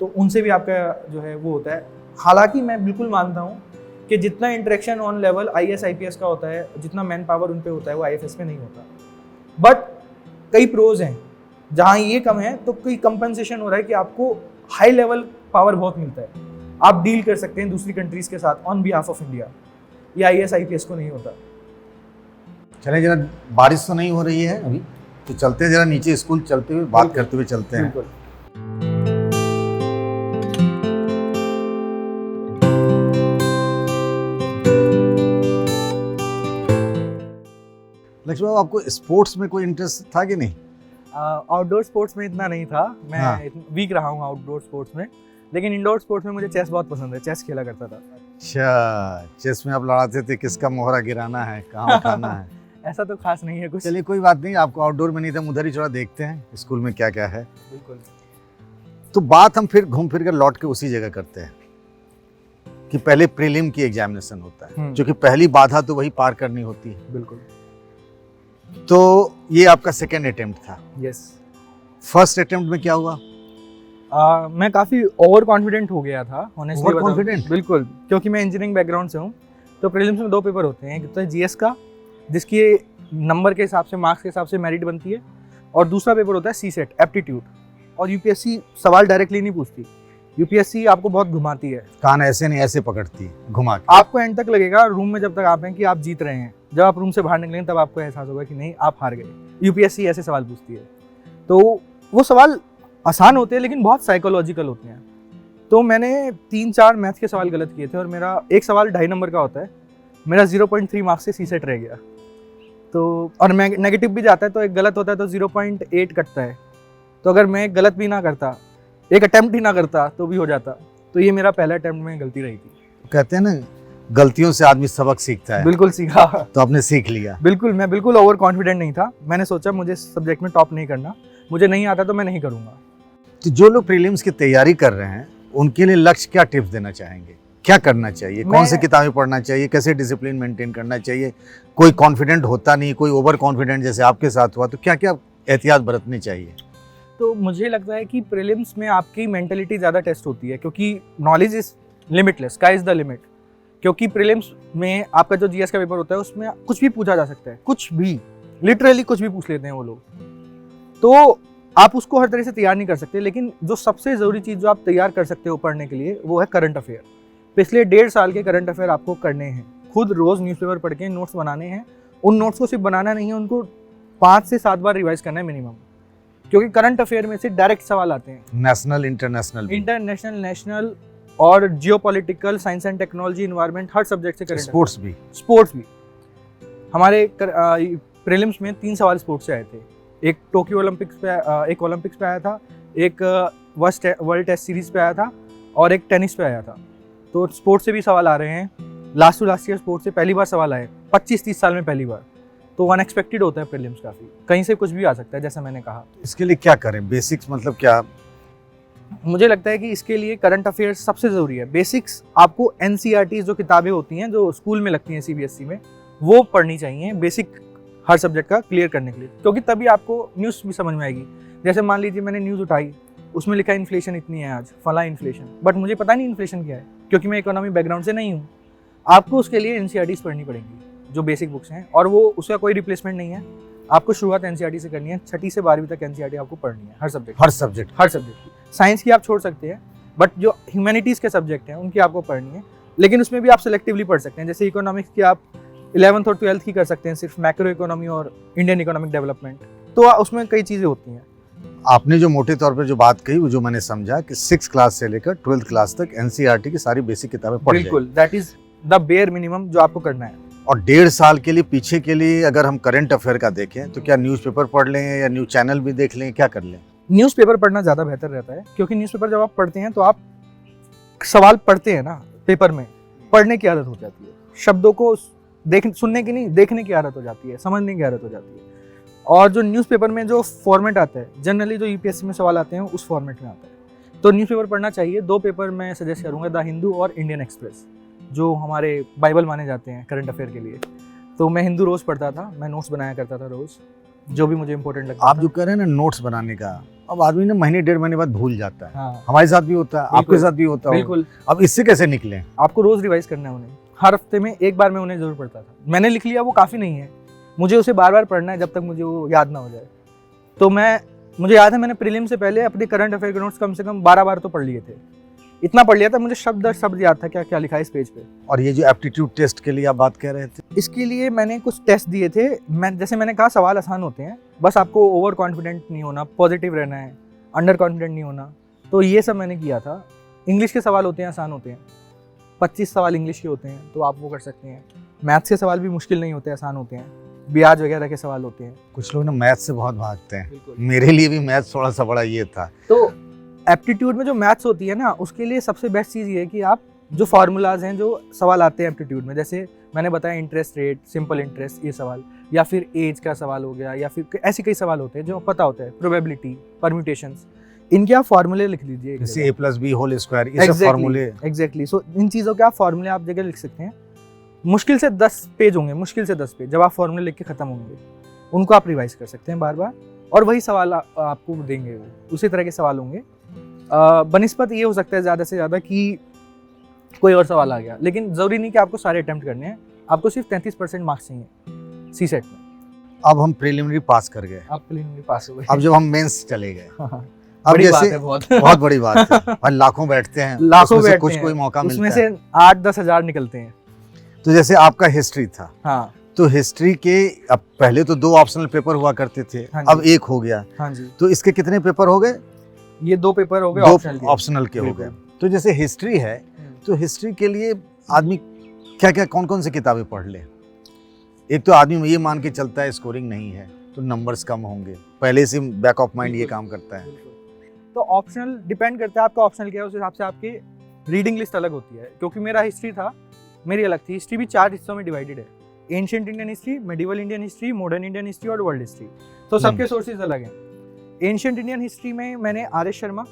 तो उनसे भी आपका जो है वो होता है। हालांकि मैं बिल्कुल मानता हूँ कि जितना interaction on level IAS IPS का होता है, जितना मैन पावर उन पे होता है, वो आईएफएस में नहीं होता। बट कई प्रोज हैं, जहाँ ये कम है तो कोई कंपनसेशन हो रहा है कि आपको हाई लेवल पावर बहुत मिलता है, आप डील कर सकते हैं दूसरी कंट्रीज के साथ ऑन बिहाफ ऑफ इंडिया। ये आईएएस आईपीएस को नहीं होता। चले जरा, बारिश तो नहीं हो रही है अभी, तो चलते हैं जरा नीचे, स्कूल चलते हुए बात करते हुए चलते हैं। लक्ष्मी बाबू, आपको स्पोर्ट्स में कोई इंटरेस्ट था कि नहीं? आउटडोर स्पोर्ट्स में इतना नहीं था, मैं हाँ। वीक रहा हूँ आउटडोर स्पोर्ट्स में, लेकिन इंडोर स्पोर्ट्स में मुझे चेस बहुत पसंद है, चेस खेला करता था। अच्छा, चेस में आप लड़ाते थे, किसका मोहरा गिराना है, कहाँ उठाना है? ऐसा तो खास नहीं है कुछ। चलिए कोई बात नहीं, आपको आउटडोर में नहीं था, उधर ही थोड़ा देखते हैं स्कूल में क्या क्या है। बिल्कुल। तो बात हम फिर घूम फिर कर लौट के उसी जगह करते हैं कि पहले प्रीलिम की एग्जामिनेशन होता है, जो कि पहली बाधा तो वही पार करनी होती है। बिल्कुल। तो ये आपका सेकेंड अटेम्प्ट था। यस। फर्स्ट अटेम्प्ट में क्या हुआ? मैं काफ़ी ओवर कॉन्फिडेंट हो गया था, ऑनेस्टली। Over confident? बिल्कुल, क्योंकि मैं इंजीनियरिंग बैकग्राउंड से हूँ। तो प्रीलिम्स में 2 पेपर होते हैं, एक तो है जीएस का, जिसकी नंबर के हिसाब से, मार्क्स के हिसाब से मेरिट बनती है, और दूसरा पेपर होता है सीसेट, एप्टीट्यूड। और यूपीएससी सवाल डायरेक्टली नहीं पूछती, यूपीएससी आपको बहुत घुमाती है, कान ऐसे नहीं ऐसे पकड़ती है, घुमा के। आपको एंड तक लगेगा रूम में जब तक आप हैं कि आप जीत रहे हैं, जब आप रूम से बाहर निकलेंगे तब आपको एहसास होगा कि नहीं, आप हार गए। यूपीएससी ऐसे सवाल पूछती है। तो वो सवाल आसान होते हैं लेकिन बहुत साइकोलॉजिकल होते हैं। तो मैंने 3-4 मैथ के सवाल गलत किए थे, और मेरा एक सवाल 2.5 नंबर का होता है, मेरा 0.3 मार्क्स से सीसेट रह गया। तो और मैं नेगेटिव भी जाता है, तो एक गलत होता है तो 0.8 कटता है। तो अगर मैं गलत भी ना करता, एक अटेम्प्ट ही ना करता, तो भी हो जाता। तो ये मेरा पहला अटेम्प्ट में गलती रही थी। कहते हैं ना, गलतियों से आदमी सबक सीखता है। बिल्कुल सीखा। तो आपने सीख लिया। बिल्कुल, मैं बिल्कुल ओवर कॉन्फिडेंट नहीं था। मैंने सोचा मुझे सब्जेक्ट में टॉप नहीं करना, मुझे नहीं आता तो मैं नहीं करूँगा। तो जो लोग प्रीलिम्स की तैयारी कर रहे हैं उनके लिए लक्ष्य क्या टिप्स देना चाहेंगे, क्या करना चाहिए, कौन सी किताबें पढ़ना चाहिए, कैसे डिसिप्लिन मेंटेन करना चाहिए? कोई कॉन्फिडेंट होता नहीं, कोई ओवर कॉन्फिडेंट जैसे आपके साथ हुआ, तो क्या क्या एहतियात बरतनी चाहिए? तो मुझे लगता है कि प्रीलिम्स में आपकी मेंटेलिटी ज़्यादा टेस्ट होती है, क्योंकि knowledge is limitless, sky is the limit. क्योंकि प्रीलिम्स में आपका जो जीएस का पेपर होता है उसमें कुछ भी पूछा जा सकता है, कुछ भी, लिटरली कुछ भी पूछ लेते हैं वो लोग। तो आप उसको हर तरह से तैयार नहीं कर सकते, लेकिन जो सबसे ज़रूरी चीज़ जो आप तैयार कर सकते हो पढ़ने के लिए वो है करंट अफेयर। पिछले 1.5 साल के करंट अफेयर आपको करने हैं, खुद रोज़ न्यूज़पेपर पढ़ के नोट्स बनाने हैं। उन नोट्स को सिर्फ बनाना नहीं है, उनको 5 से 7 बार रिवाइज करना है मिनिमम, क्योंकि करंट अफेयर में से डायरेक्ट सवाल आते हैं, नेशनल, इंटरनेशनल, नेशनल और geopolitical, science and technology, environment, her subject से करंट। स्पोर्ट्स भी हमारे प्रीलिम्स में 3 सवाल स्पोर्ट्स से आए थे। एक टोक्यो ओलंपिक्स पे, एक ओलंपिक्स पे आया था, एक वर्ल्ड टेस्ट सीरीज पे आया था और एक टेनिस पे आया था। तो स्पोर्ट्स से भी सवाल आ रहे हैं। Last to last year sports से पहली बार सवाल आए, 25-30 साल में पहली बार। तो अनएक्सपेक्टेड होता है प्रीलिम्स काफ़ी, कहीं से कुछ भी आ सकता है, जैसा मैंने कहा। इसके लिए क्या करें? बेसिक्स मतलब क्या? मुझे लगता है कि इसके लिए करंट अफेयर्स सबसे ज़रूरी है। बेसिक्स आपको एनसीईआरटी जो किताबें होती हैं जो स्कूल में लगती हैं सीबीएसई में, वो पढ़नी चाहिए बेसिक हर सब्जेक्ट का क्लियर करने के लिए, क्योंकि तभी आपको न्यूज़ भी समझ में आएगी। जैसे मान लीजिए मैंने न्यूज़ उठाई, उसमें लिखा इन्फ्लेशन इतनी है आज, फला इन्फ्लेशन, बट मुझे पता नहीं इन्फ्लेशन क्या है, क्योंकि मैं इकोनॉमी बैकग्राउंड से नहीं हूँ। आपको उसके लिए एनसीईआरटीज़ पढ़नी पड़ेंगी जो बेसिक बुक्स हैं, और वो उसका कोई रिप्लेसमेंट नहीं है। आपको शुरुआत एनसीईआरटी से करनी है, 6ठी से 12वीं तक एनसीईआरटी आपको पढ़नी है, हर सब्जेक्ट की। साइंस की आप छोड़ सकते हैं, बट जो ह्यूमैनिटीज़ के सब्जेक्ट हैं उनकी आपको पढ़नी है, लेकिन उसमें भी आप सेलेक्टिवली पढ़ सकते हैं। जैसे इकोनॉमिक्स की आप 11th और 12th की कर सकते हैं, सिर्फ मैक्रो इकोनॉमी और इंडियन इकोनॉमिक डेवलपमेंट, तो उसमें कई चीज़ें होती हैं। आपने जो मोटे तौर पर जो बात कही, वो जो मैंने समझा कि 6th क्लास से लेकर 12th क्लास तक एनसीईआरटी की सारी बेसिक किताबें पढ़ बिल्कुल, that is the bare minimum जो आपको करना है। और 1.5 साल के लिए पीछे के लिए अगर हम करंट अफेयर का देखें तो क्या न्यूज़पेपर पढ़ लें या न्यूज़ चैनल भी देख लें, क्या कर लें? न्यूज़पेपर पढ़ना ज़्यादा बेहतर रहता है, क्योंकि न्यूज़पेपर जब आप पढ़ते हैं तो आप सवाल पढ़ते हैं ना पेपर में, पढ़ने की आदत हो जाती है, शब्दों को सुनने की नहीं, देखने की आदत हो जाती है, समझने की आदत हो जाती है। और जो न्यूज़पेपर में जो फॉर्मेट आता है, जनरली जो यूपीएससी में सवाल आते हैं उस फॉर्मेट में आता है, तो न्यूज़पेपर पढ़ना चाहिए। 2 पेपर मैं सजेस्ट करूँगा, द हिंदू और इंडियन एक्सप्रेस, जो हमारे बाइबल माने जाते हैं करंट अफेयर के लिए। तो मैं हिंदू रोज़ पढ़ता था, मैं नोट्स बनाया करता था रोज़, जो भी मुझे इंपॉर्टेंट लगता आप जो कह रहे हैं ना नोट्स बनाने का, अब आदमी ना महीने 1.5 महीने बाद भूल जाता है। हाँ, हमारे साथ भी होता है, आपके साथ भी होता है। बिल्कुल। अब इससे कैसे निकलें? आपको रोज़ रिवाइज करना है उन्हें, हर हफ्ते में एक बार मैं उन्हें जरूर पढ़ता था। मैंने लिख लिया वो काफ़ी नहीं है, मुझे उसे बार बार पढ़ना है जब तक मुझे वो याद ना हो जाए। तो मुझे याद है मैंने प्रीलिम से पहले अपने करंट अफेयर के नोट्स कम से कम 12 बार तो पढ़ लिए थे। इतना पढ़ लिया था, मुझे शब्द दर शब्द याद था क्या क्या लिखा है इस पेज पे। और ये जो एप्टीट्यूड टेस्ट के लिए आप बात कह रहे थे, इसके लिए मैंने कुछ टेस्ट दिए थे। जैसे मैंने कहा सवाल आसान होते हैं, बस आपको ओवर कॉन्फिडेंट नहीं होना, पॉजिटिव रहना है, अंडर कॉन्फिडेंट नहीं होना। तो ये सब मैंने किया था। इंग्लिश के सवाल होते हैं, आसान होते हैं, 25 सवाल इंग्लिश के होते हैं, तो आप वो कर सकते हैं। मैथ्स के सवाल भी मुश्किल नहीं होते, आसान होते हैं। ब्याज वगैरह के सवाल होते हैं। कुछ लोग ना मैथ से बहुत भागते हैं, मेरे लिए भी मैथ थोड़ा सा बड़ा ये था। तो एप्टीट्यूड में जो मैथ्स होती है ना, उसके लिए सबसे बेस्ट चीज़ ये है कि आप जो फार्मूलाज हैं, जो सवाल आते हैं एप्टीट्यूड में, जैसे मैंने बताया इंटरेस्ट रेट, सिंपल इंटरेस्ट, ये सवाल, या फिर एज का सवाल हो गया, या फिर ऐसे कई सवाल होते हैं जो पता होता है, प्रोबेबिलिटी, परम्यूटेशंस, इनके आप फार्मूले लिख लीजिए, जैसे a+b² ये सब फार्मूले। एग्जैक्टली। सो इन चीज़ों के आप फार्मूले आप जगह लिख सकते हैं। मुश्किल से 10 पेज होंगे, मुश्किल से 10 पेज, जब आप फार्मूले लिख के ख़त्म होंगे, उनको आप रिवाइज कर सकते हैं बार बार, और वही सवाल आपको देंगे, वो उसी तरह के सवाल होंगे। बनिस्पत ये हो सकता है ज़्यादा से ज़्यादा कि कोई और सवाल आ गया, लेकिन ज़रूरी नहीं कि आपको सारे अटेम्प्ट करने हैं, आपको सिर्फ 33% मार्क्स चाहिए सी सेट में। अब हम प्रीलिमिनरी पास कर गए, आप प्रीलिमिनरी पास हो गए, अब जब हम मेंस चले गए, अब बड़ी बात जैसे है, बहुत बहुत बड़ी बात है, और लाखों बैठते हैं, लाखों उसमें से बैठते कुछ हैं, कोई मौका मिलता उसमें है, से 8-10 हज़ार निकलते हैं। तो जैसे आपका हिस्ट्री था, हाँ, तो हिस्ट्री के अब पहले तो 2 ऑप्शनल पेपर हुआ करते थे, हाँ अब 1 हो गया, हाँ जी, तो इसके कितने पेपर हो गए? ये 2 पेपर हो गए, 2 ऑप्शनल के हो गए। तो जैसे हिस्ट्री है, तो हिस्ट्री के लिए आदमी क्या क्या कौन कौन सी किताबें पढ़ ले? एक तो आदमी ये मान के चलता है स्कोरिंग नहीं है तो नंबर्स कम होंगे, पहले से बैक ऑफ माइंड ये काम करता है। तो ऑप्शनल डिपेंड करता है आपका ऑप्शनल क्या है, उस हिसाब से आपकी रीडिंग लिस्ट अलग होती है। क्योंकि मेरा हिस्ट्री था, मेरी अलग थी। हिस्ट्री भी 4 हिस्सों में डिवाइडेड है, ancient Indian history, medieval Indian history, modern Indian history और वर्ल्ड हिस्ट्री। तो सबके सोर्सेज अलग हैं। एंशिएंट इंडियन हिस्ट्री में मैंने आर एस शर्मा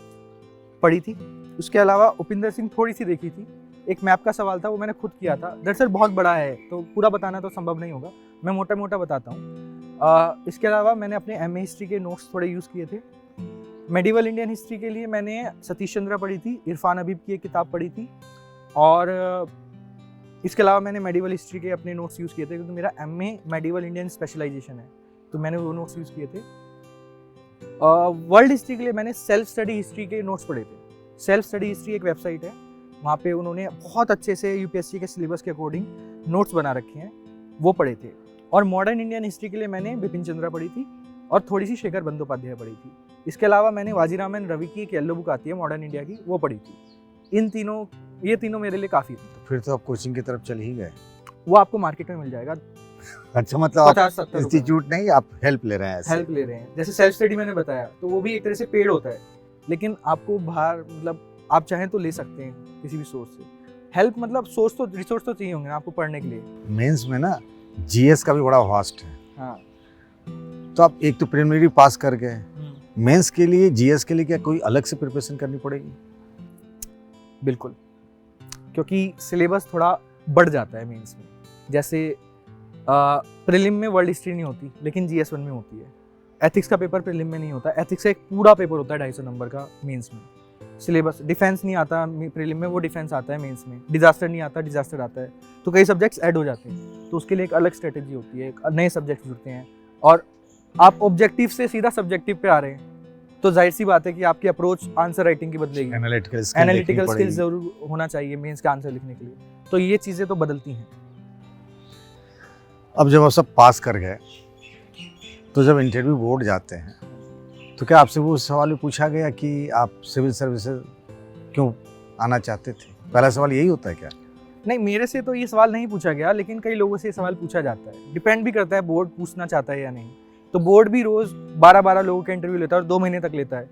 पढ़ी थी, उसके अलावा उपिंदर सिंह थोड़ी सी देखी थी। एक मैप का सवाल था, वो मैंने खुद किया था। दरअसल बहुत बड़ा है तो पूरा बताना तो संभव नहीं होगा, मैं मोटा मोटा बताता हूँ। इसके अलावा मैंने अपने एमए हिस्ट्री के नोट्स थोड़े यूज़ किए थे। मेडिवल इंडियन हिस्ट्री के लिए मैंने सतीश चंद्रा पढ़ी थी, इरफान हबीब की एक किताब पढ़ी थी, और इसके अलावा मैंने मेडिवल हिस्ट्री के अपने नोट्स यूज़ किए थे क्योंकि मेरा एमए मेडिवल इंडियन स्पेशलाइजेशन है, तो मैंने वो नोट्स यूज़ किए थे। वर्ल्ड हिस्ट्री के लिए मैंने सेल्फ स्टडी हिस्ट्री के नोट्स पढ़े थे। सेल्फ स्टडी हिस्ट्री एक वेबसाइट है, वहाँ पे उन्होंने बहुत अच्छे से यूपीएससी के सिलेबस के अकॉर्डिंग नोट्स बना रखे हैं, वो पढ़े थे। और मॉडर्न इंडियन हिस्ट्री के लिए मैंने बिपिन चंद्रा पढ़ी थी और थोड़ी सी शेखर बंदोपाध्याय पढ़ी थी। इसके अलावा मैंने वाजीरामन रवि की एक येलो बुक आती है मॉडर्न इंडिया की, वो पढ़ी थी। ये तीनों मेरे लिए काफ़ी थी। फिर तो आप कोचिंग की तरफ चल ही गए। वो आपको मार्केट में मिल जाएगा। अच्छा, मतलब 50-70 इंस्टीट्यूट नहीं, आप हेल्प ले रहे हैं ऐसे। हेल्प ले रहे हैं। जैसे सेल्फ स्टडी मैंने बताया, तो वो भी एक तरह से पेड होता है, लेकिन आपको बाहर मतलब आप चाहें तो ले सकते हैं किसी भी सोर्स से। हेल्प मतलब सोर्स तो रिसोर्स तो चाहिए होंगे ना आपको पढ़ने के लिए। मेंस में ना जीएस का भी बड़ा वास्ट है। हाँ, तो आप एक तो प्रीलिमिनरी पास कर गए, मेंस के लिए जीएस के लिए क्या कोई अलग से प्रिपरेशन करनी पड़ेगी? बिल्कुल, क्योंकि सिलेबस थोड़ा बढ़ जाता है मेंस में। जैसे प्रीलिम में वर्ल्ड हिस्ट्री नहीं होती, लेकिन जीएस 1 में होती है। एथिक्स का पेपर प्रीलिम में नहीं होता, एथिक्स का एक पूरा पेपर होता है 250 नंबर का मेंस में। सिलेबस डिफेंस नहीं आता प्रीलिम में, वो डिफेंस आता है मेंस में। डिजास्टर नहीं आता, डिजास्टर आता है। तो कई सब्जेक्ट्स ऐड हो जाते हैं, तो उसके लिए एक अलग स्ट्रेटेजी होती है, नए सब्जेक्ट्स जुड़ते हैं। और आप ऑब्जेक्टिव से सीधा सब्जेक्टिव पे आ रहे हैं, तो जाहिर सी बात है कि आपकी अप्रोच आंसर राइटिंग की बदलेगी। एनालिटिकल स्किल्स जरूर होना चाहिए मेंस का आंसर लिखने के लिए। तो ये चीज़ें तो बदलती हैं। अब जब आप सब पास कर गए, तो जब इंटरव्यू बोर्ड जाते हैं, तो क्या आपसे वो सवाल भी पूछा गया कि आप सिविल सर्विसेज क्यों आना चाहते थे? पहला सवाल यही होता है क्या? नहीं, मेरे से तो ये सवाल नहीं पूछा गया, लेकिन कई लोगों से ये सवाल पूछा जाता है। डिपेंड भी करता है बोर्ड पूछना चाहता है या नहीं। तो बोर्ड भी रोज़ 12-12 लोगों का इंटरव्यू लेता है और 2 महीने तक लेता है।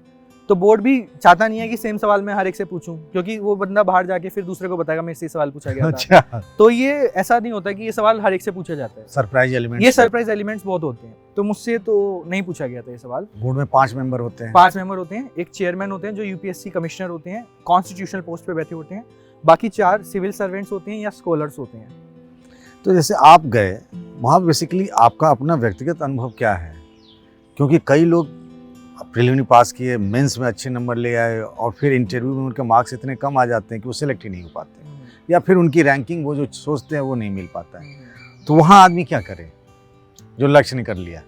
तो बोर्ड भी चाहता नहीं है कि सेम सवाल मैं हर एक से पूछूं, क्योंकि वो बंदा बाहर जाके फिर दूसरे को बताएगा मेरे से सवाल पूछा गया था। अच्छा। तो ये ऐसा नहीं होता कि ये सवाल हर एक से पूछा जाता है। सरप्राइज एलिमेंट, ये सरप्राइज एलिमेंट्स बहुत होते हैं। तो मुझसे तो नहीं पूछा गया था ये सवाल। बोर्ड में 5 मेंबर होते हैं। 5 मेंबर होते हैं, एक चेयरमैन होते हैं जो यूपीएससी कमिश्नर होते हैं, कॉन्स्टिट्यूशनल पोस्ट पे बैठे होते हैं, बाकी 4 सिविल सर्वेंट्स होते हैं या स्कॉलर्स होते हैं। तो जैसे आप गए वहाँ, बेसिकली आपका अपना व्यक्तिगत अनुभव क्या है? क्योंकि कई लोग प्रीलिमिनरी पास किए, मेंस में अच्छे नंबर ले आए और फिर इंटरव्यू में उनके मार्क्स इतने कम आ जाते हैं कि वो सिलेक्ट ही नहीं हो पाते, या फिर उनकी रैंकिंग वो जो सोचते हैं वो नहीं मिल पाता है। तो वहाँ आदमी क्या करे जो लक्ष्य नहीं कर लिया?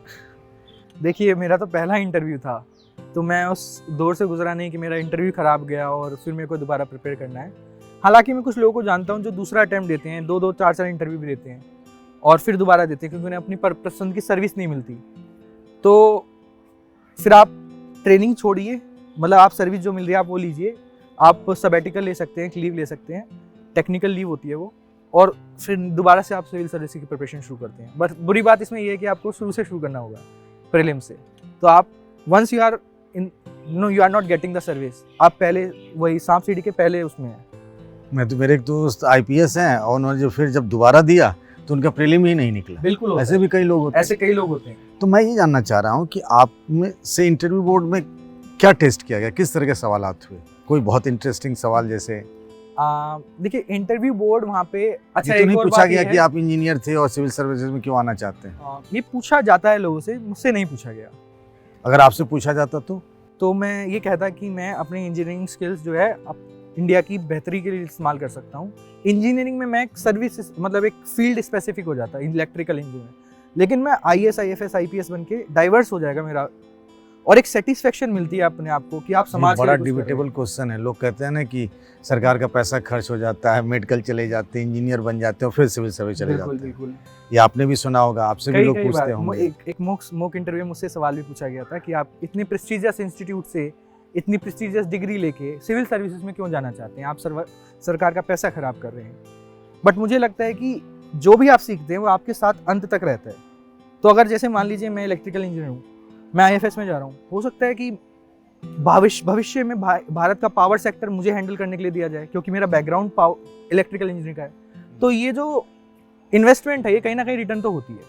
देखिए, मेरा तो पहला इंटरव्यू था, तो मैं उस दौर से गुजरा नहीं कि मेरा इंटरव्यू खराब गया और फिर मेरे को दोबारा प्रिपेयर करना है। हालांकि मैं कुछ लोगों को जानता हूँ जो दूसरा अटैम्प्ट देते हैं, 2-2, 4-4 इंटरव्यू भी देते हैं और फिर दोबारा देते हैं, क्योंकि उन्हें अपनी पसंद की सर्विस नहीं मिलती। तो फिर आप ट्रेनिंग छोड़िए, मतलब आप सर्विस जो मिल रही है आप वो लीजिए। आप सबैटिकल ले सकते हैं, लीव ले सकते हैं, टेक्निकल लीव होती है वो, और फिर दोबारा से आप सिविल सर्विस की प्रिपरेशन शुरू करते हैं। बस बुरी बात इसमें ये है कि आपको शुरू से शुरू करना होगा प्रीलिम से। तो आप once you are not getting the service, आप पहले वही सांप सीढ़ी के पहले उसमें है। मैं तो, मेरे एक दोस्त आईपीएस हैं और उन्होंने जो फिर जब दोबारा दिया तो उनका प्रीलिम ही नहीं निकला। बिल्कुल, ऐसे भी कई लोग होते हैं। ऐसे कई लोग होते हैं। तो मैं ये जानना चाह रहा हूँ कि आप में से इंटरव्यू बोर्ड में क्या टेस्ट किया गया, किस तरह के सवाल हुए? कोई बहुत इंटरेस्टिंग सवाल जैसे? देखिए, इंटरव्यू बोर्ड वहाँ पे अच्छा, ये तो नहीं और पूछा बात गया ये कि है, आप इंजीनियर थे और सिविल सर्विसेज में क्यों आना चाहते हैं? ये पूछा जाता है लोगों से, मुझसे नहीं पूछा गया। अगर आपसे पूछा जाता तो मैं ये कहता कि मैं अपने इंजीनियरिंग स्किल्स जो है इंडिया की बेहतरी के लिए इस्तेमाल कर सकता हूँ। इंजीनियरिंग में मैं एक सर्विस, मतलब एक फील्ड स्पेसिफिक हो जाता है, इलेक्ट्रिकल इंजीनियर, लेकिन मैं IAS, IFS, IPS बन के डाइवर्स हो जाएगा मेरा, और एक सेटिस्फेक्शन मिलती है अपने आप को कि आप समाज बड़ा डिबेटेबल क्वेश्चन है। लोग कहते हैं ना कि सरकार का पैसा खर्च हो जाता है, मेडिकल चले जाते हैं, इंजीनियर बन जाते हैं और फिर सिविल सर्विस चले जाते हैं। बिल्कुल। ये आपने भी सुना होगा, आपसे भी लोग पूछते होंगे। एक मॉक इंटरव्यू में मुझसे सवाल भी पूछा गया था कि आप इतने प्रेस्टीजियस इंस्टीट्यूट से इतनी प्रेस्टीजियस डिग्री लेके सिविल सर्विसेज में क्यों जाना चाहते हैं? आप सरकार का पैसा खराब कर रहे हैं। बट मुझे लगता है कि जो भी आप सीखते हैं वो आपके साथ अंत तक रहता है। तो अगर जैसे मान लीजिए मैं इलेक्ट्रिकल इंजीनियर हूँ, मैं IFS में जा रहा हूँ, हो सकता है कि भविष्य में भारत का पावर सेक्टर मुझे हैंडल करने के लिए दिया जाए, क्योंकि मेरा बैकग्राउंड इलेक्ट्रिकल इंजीनियरिंग का है। तो ये जो इन्वेस्टमेंट है, ये कहीं ना कहीं रिटर्न तो होती है।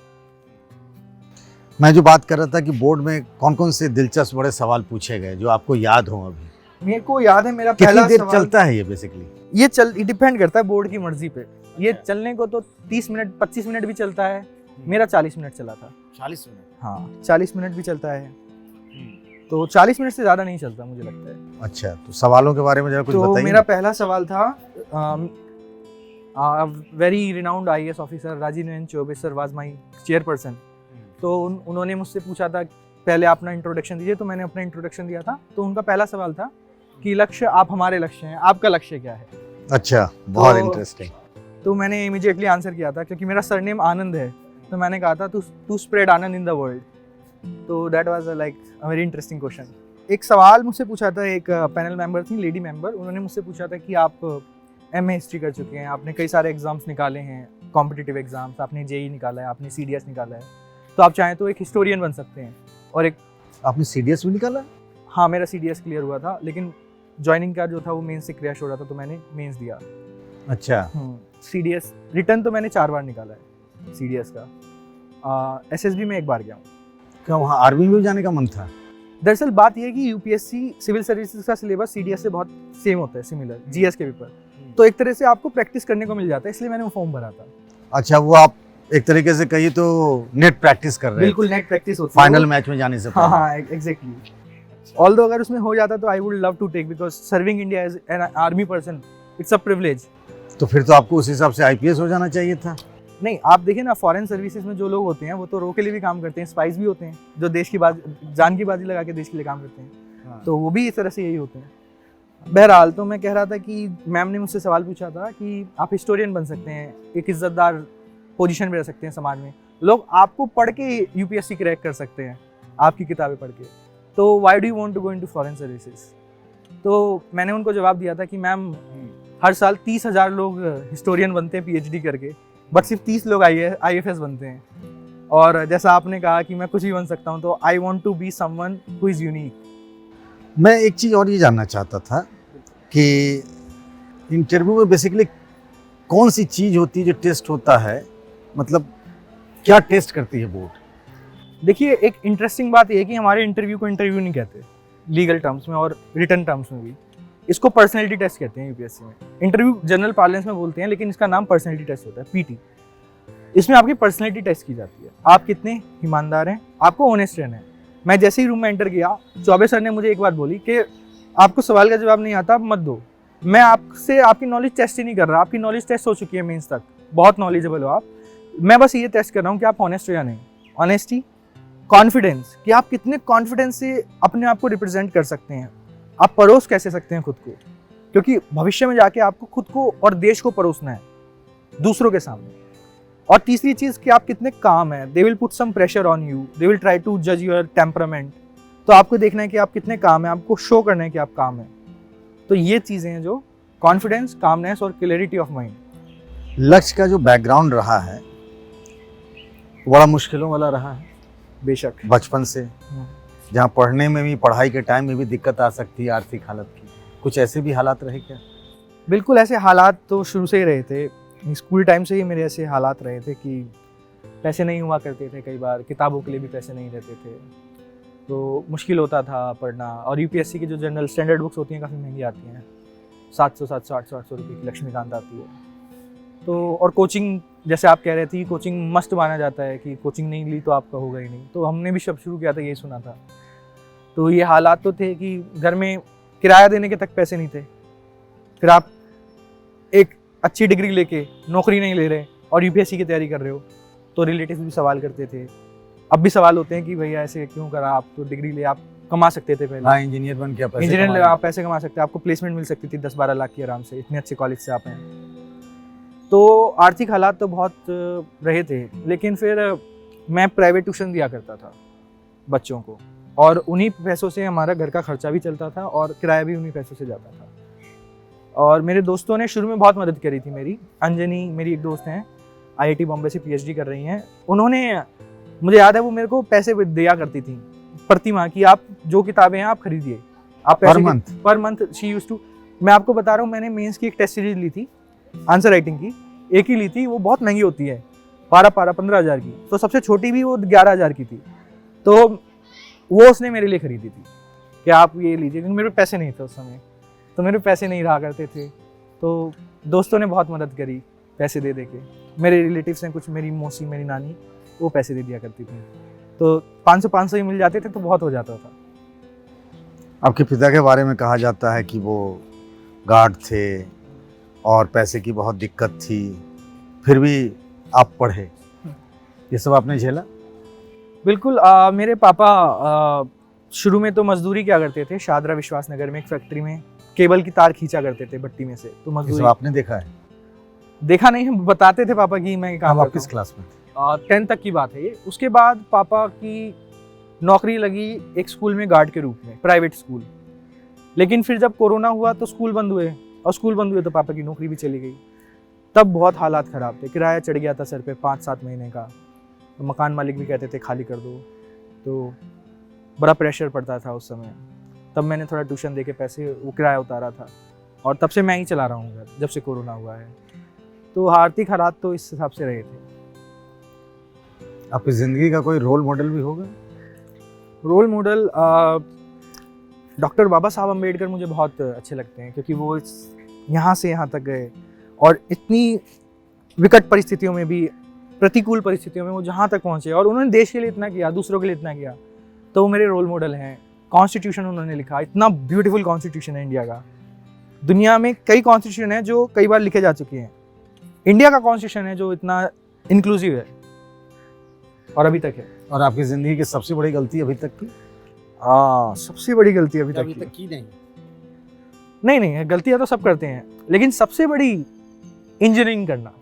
मैं जो बात कर रहा था कि बोर्ड में कौन कौन से दिलचस्प बड़े सवाल पूछे गए जो आपको याद हो अभी? मेरे को याद है मेरा कितनी पहला देर सवाल चलता है ये बेसिकली? ये डिपेंड करता है बोर्ड की मर्जी पे। ये चलने को तो 30 मिनट 25 मिनट भी चलता है, मेरा 40 मिनट चला था। 40 मिनट? हाँ 40 मिनट भी चलता है, तो 40 मिनट से ज़्यादा नहीं चलता मुझे लगता है। अच्छा, तो सवालों के बारे में जरा कुछ तो बताइए। मेरा पहला सवाल था, very renowned IAS officer Rajiv Nayan Choubey sir was my chairperson. तो उन्होंने मुझसे पूछा था पहले अपना इंट्रोडक्शन दीजिए, तो मैंने अपना इंट्रोडक्शन दिया था। तो उनका पहला सवाल था कि लक्ष्य, आप हमारे लक्ष्य हैं, आपका लक्ष्य क्या है? अच्छा, बहुत तो- इंटरेस्टिंग। तो मैंने इमीडिएटली आंसर किया था, क्योंकि मेरा सरनेम आनंद है, तो मैंने कहा था टू स्प्रेड आनंद इन द वर्ल्ड। तो that was like a very interesting question. एक सवाल मुझसे पूछा था, एक पैनल मेंबर थी, लेडी मेंबर, उन्होंने मुझसे पूछा था कि आप MA हिस्ट्री कर चुके हैं, आपने कई सारे एग्जाम्स निकाले हैं, कॉम्पिटिटिव एग्जाम्स, आपने JEE निकाला है, आपने CDS निकाला है, तो आप चाहें तो एक हिस्टोरियन बन सकते हैं। और एक, आपने CDS भी निकाला? हाँ मेरा CDS क्लियर हुआ था, लेकिन ज्वाइनिंग का जो था वो मेंस से क्रैश हो रहा था, तो मैंने मेंस दिया। अच्छा। CDS रिटर्न तो मैंने 4 बार निकाला है CDS का। SSB में 1 बार गया हूँ। क्या वहाँ आर्मी में भी जाने का मन था? दरअसल बात यह है कि UPSC सिविल सर्विसेज का सिलेबस CDS से बहुत सेम होता है, सिमिलर, GS के पेपर, तो एक तरह से आपको प्रैक्टिस करने को मिल जाता है, इसलिए मैंने वो फॉर्म भरा था। अच्छा, वो आप एक तरीके से कहिए तो नेट प्रैक्टिस कर रहे हैं? बिल्कुल नेट प्रैक्टिस होती है फाइनल मैच में जाने से हाँ पहले। हाँ एग्जैक्टली। ऑल्दो अगर उसमें हो जाता तो I would love to take, because serving India as an army person it's a privilege. तो फिर तो आपको उस हिसाब से IPS हो जाना चाहिए था। नहीं, आप देखिए ना, फॉरेन सर्विसेज में जो लोग होते हैं वो तो रो के लिए भी काम करते हैं, स्पाइस भी होते हैं जो देश की जान की बाजी लगा के देश के लिए काम करते हैं, तो वो भी इस तरह से यही होते हैं। बहरहाल, तो मैं कह रहा था कि मैम ने मुझसे सवाल पूछा था कि आप हिस्टोरियन बन सकते हैं, एक इज्जतदार पोजीशन में रह सकते हैं समाज में, लोग आपको पढ़ के UPSC क्रैक कर सकते हैं, आपकी किताबें पढ़ के, तो why do you want to go into foreign services? तो मैंने उनको जवाब दिया था कि मैम, हर साल 30,000 लोग हिस्टोरियन बनते हैं PhD करके, बट सिर्फ 30 लोग IFS बनते हैं। और जैसा आपने कहा कि मैं कुछ भी बन सकता हूँ, तो I want to be someone who is unique. मैं एक चीज़ और ये जानना चाहता था कि इंटरव्यू में बेसिकली कौन सी चीज़ होती है जो टेस्ट होता है, मतलब क्या टेस्ट करती है बोर्ड? देखिए, एक इंटरेस्टिंग बात यह है कि हमारे इंटरव्यू को इंटरव्यू नहीं कहते लीगल टर्म्स में और रिटर्न टर्म्स में भी, इसको पर्सनैलिटी टेस्ट कहते हैं UPSC में। इंटरव्यू जनरल पार्लेंस में बोलते हैं, लेकिन इसका नाम पर्सनैलिटी टेस्ट होता है, PT। इसमें आपकी पर्सनैलिटी टेस्ट की जाती है, आप कितने ईमानदार हैं, आपको ऑनेस्ट रहना है। मैं जैसे ही रूम में एंटर किया, चौबे सर ने मुझे एक बात बोली कि आपको सवाल का जवाब नहीं आता, आप मत दो। मैं आपसे आपकी नॉलेज टेस्ट ही नहीं कर रहा, आपकी नॉलेज टेस्ट हो चुकी है मेंस तक, बहुत नॉलेजेबल हो आप, मैं बस ये टेस्ट कर रहा हूँ कि आप ऑनेस्ट हो या नहीं। ऑनेस्टी, कॉन्फिडेंस, कि आप कितने कॉन्फिडेंस से अपने आप को रिप्रेजेंट कर सकते हैं, आप परोस कैसे सकते हैं खुद को, क्योंकि भविष्य में जाके आपको खुद को और देश को परोसना है दूसरों के सामने। और तीसरी चीज़ कि आप कितने काम हैं, they will put some pressure on you, they will try to जज योर टेम्परामेंट, तो आपको देखना है कि आप कितने काम हैं, आपको शो करना है कि आप काम हैं। तो ये चीज़ें हैं जो कॉन्फिडेंस, कामनेस और क्लैरिटी ऑफ माइंड। लक्ष्य का जो बैकग्राउंड रहा है बड़ा मुश्किलों वाला रहा है बेशक, बचपन से, जहाँ पढ़ने में भी, पढ़ाई के टाइम में भी दिक्कत आ सकती है आर्थिक हालत की, कुछ ऐसे भी हालात रहे क्या? बिल्कुल ऐसे हालात तो शुरू से ही रहे थे, स्कूल टाइम से ही मेरे ऐसे हालात रहे थे कि पैसे नहीं हुआ करते थे, कई बार किताबों के लिए भी पैसे नहीं रहते थे, तो मुश्किल होता था पढ़ना। और UPSC की जो जनरल स्टैंडर्ड बुक्स होती हैं काफ़ी महंगी आती हैं, 700-800 रुपये की लक्ष्मीकांत आती है। तो और कोचिंग, जैसे आप कह रहे थे, कोचिंग मस्ट माना जाता है कि कोचिंग नहीं ली तो आपका होगा ही नहीं, तो हमने भी शब्द शुरू किया था, यही सुना था। तो ये हालात तो थे कि घर में किराया देने के तक पैसे नहीं थे, फिर आप एक अच्छी डिग्री लेके नौकरी नहीं ले रहे और UPSC की तैयारी कर रहे हो, तो रिलेटिव्स भी सवाल करते थे, अब भी सवाल होते हैं कि भैया ऐसे क्यों करा, आप तो डिग्री ले, आप कमा सकते थे पहले, हाँ, इंजीनियर बन के इंजीनियर आप पैसे कमा सकते, आपको प्लेसमेंट मिल सकती थी 10-12 लाख की आराम से, इतने अच्छे कॉलेज से आप हैं। तो आर्थिक हालात तो बहुत रहे थे, लेकिन फिर मैं प्राइवेट ट्यूशन दिया करता था बच्चों को, और उन्हीं पैसों से हमारा घर का खर्चा भी चलता था और किराया भी उन्हीं पैसों से जाता था। और मेरे दोस्तों ने शुरू में बहुत मदद करी थी मेरी। अंजनी मेरी एक दोस्त हैं, IIT बॉम्बे से PhD कर रही हैं, उन्होंने, मुझे याद है वो मेरे को पैसे दिया करती थी प्रति माह की, आप जो किताबें हैं आप खरीदिए, आप पैसे per month she used to. मैं आपको बता रहा हूँ, मैंने मेंस की एक टेस्ट सीरीज ली थी, आंसर राइटिंग की, एक ही ली थी, वो बहुत महंगी होती है, 12-15 हज़ार की, तो सबसे छोटी भी वो 11 हज़ार की थी, तो वो उसने मेरे लिए खरीदी थी कि आप ये लीजिए, क्योंकि मेरे पैसे नहीं थे उस समय, तो मेरे पैसे नहीं रहा करते थे। तो दोस्तों ने बहुत मदद करी पैसे दे दे के, मेरे रिलेटिव्स ने कुछ, मेरी मौसी, मेरी नानी, वो पैसे दे दिया करती थी। तो 500 ही मिल जाते थे तो बहुत हो जाता था। आपके पिता के बारे में कहा जाता है कि वो गार्ड थे और पैसे की बहुत दिक्कत थी, फिर भी आप पढ़े, ये सब आपने झेला? बिल्कुल। मेरे पापा शुरू में तो मजदूरी क्या करते थे, शादरा विश्वास नगर में एक फैक्ट्री में केबल की तार खींचा करते थे भट्टी में से। तो ये मजदूरी सब आपने देखा है? देखा नहीं है, बताते थे पापा कि मैं काम आप करता किस हूँ। क्लास में थे? 10th तक की बात है ये। उसके बाद पापा की नौकरी लगी एक स्कूल में गार्ड के रूप में, प्राइवेट स्कूल। लेकिन फिर जब कोरोना हुआ तो स्कूल बंद हुए, और स्कूल बंद हुए तो पापा की नौकरी भी चली गई। तब बहुत हालात ख़राब थे, किराया चढ़ गया था सर पे 5-7 महीने का। तो मकान मालिक भी कहते थे खाली कर दो, तो बड़ा प्रेशर पड़ता था उस समय। तब मैंने थोड़ा ट्यूशन दे के पैसे वो किराया उतारा था, और तब से मैं ही चला रहा हूँ घर, जब से कोरोना हुआ है। तो आर्थिक हालात तो इस हिसाब से रहे थे। आपकी ज़िंदगी का कोई रोल मॉडल भी होगा? रोल मॉडल डॉक्टर बाबा साहब अम्बेडकर मुझे बहुत अच्छे लगते हैं, क्योंकि वो यहाँ से यहाँ तक गए और इतनी विकट परिस्थितियों में भी, प्रतिकूल परिस्थितियों में वो जहाँ तक पहुँचे, और उन्होंने देश के लिए इतना किया, दूसरों के लिए इतना किया, तो वो मेरे रोल मॉडल हैं। कॉन्स्टिट्यूशन उन्होंने लिखा, इतना ब्यूटीफुल कॉन्स्टिट्यूशन है इंडिया का। दुनिया में कई कॉन्स्टिट्यूशन है जो कई बार लिखे जा चुके हैं, इंडिया का कॉन्स्टिट्यूशन है जो इतना इंक्लूसिव है और अभी तक है। और आपकी ज़िंदगी की सबसे बड़ी गलती अभी तक की? सबसे बड़ी गलती अभी तक की नहीं, गलतियां तो सब करते हैं, लेकिन सबसे बड़ी इंजीनियरिंग करना।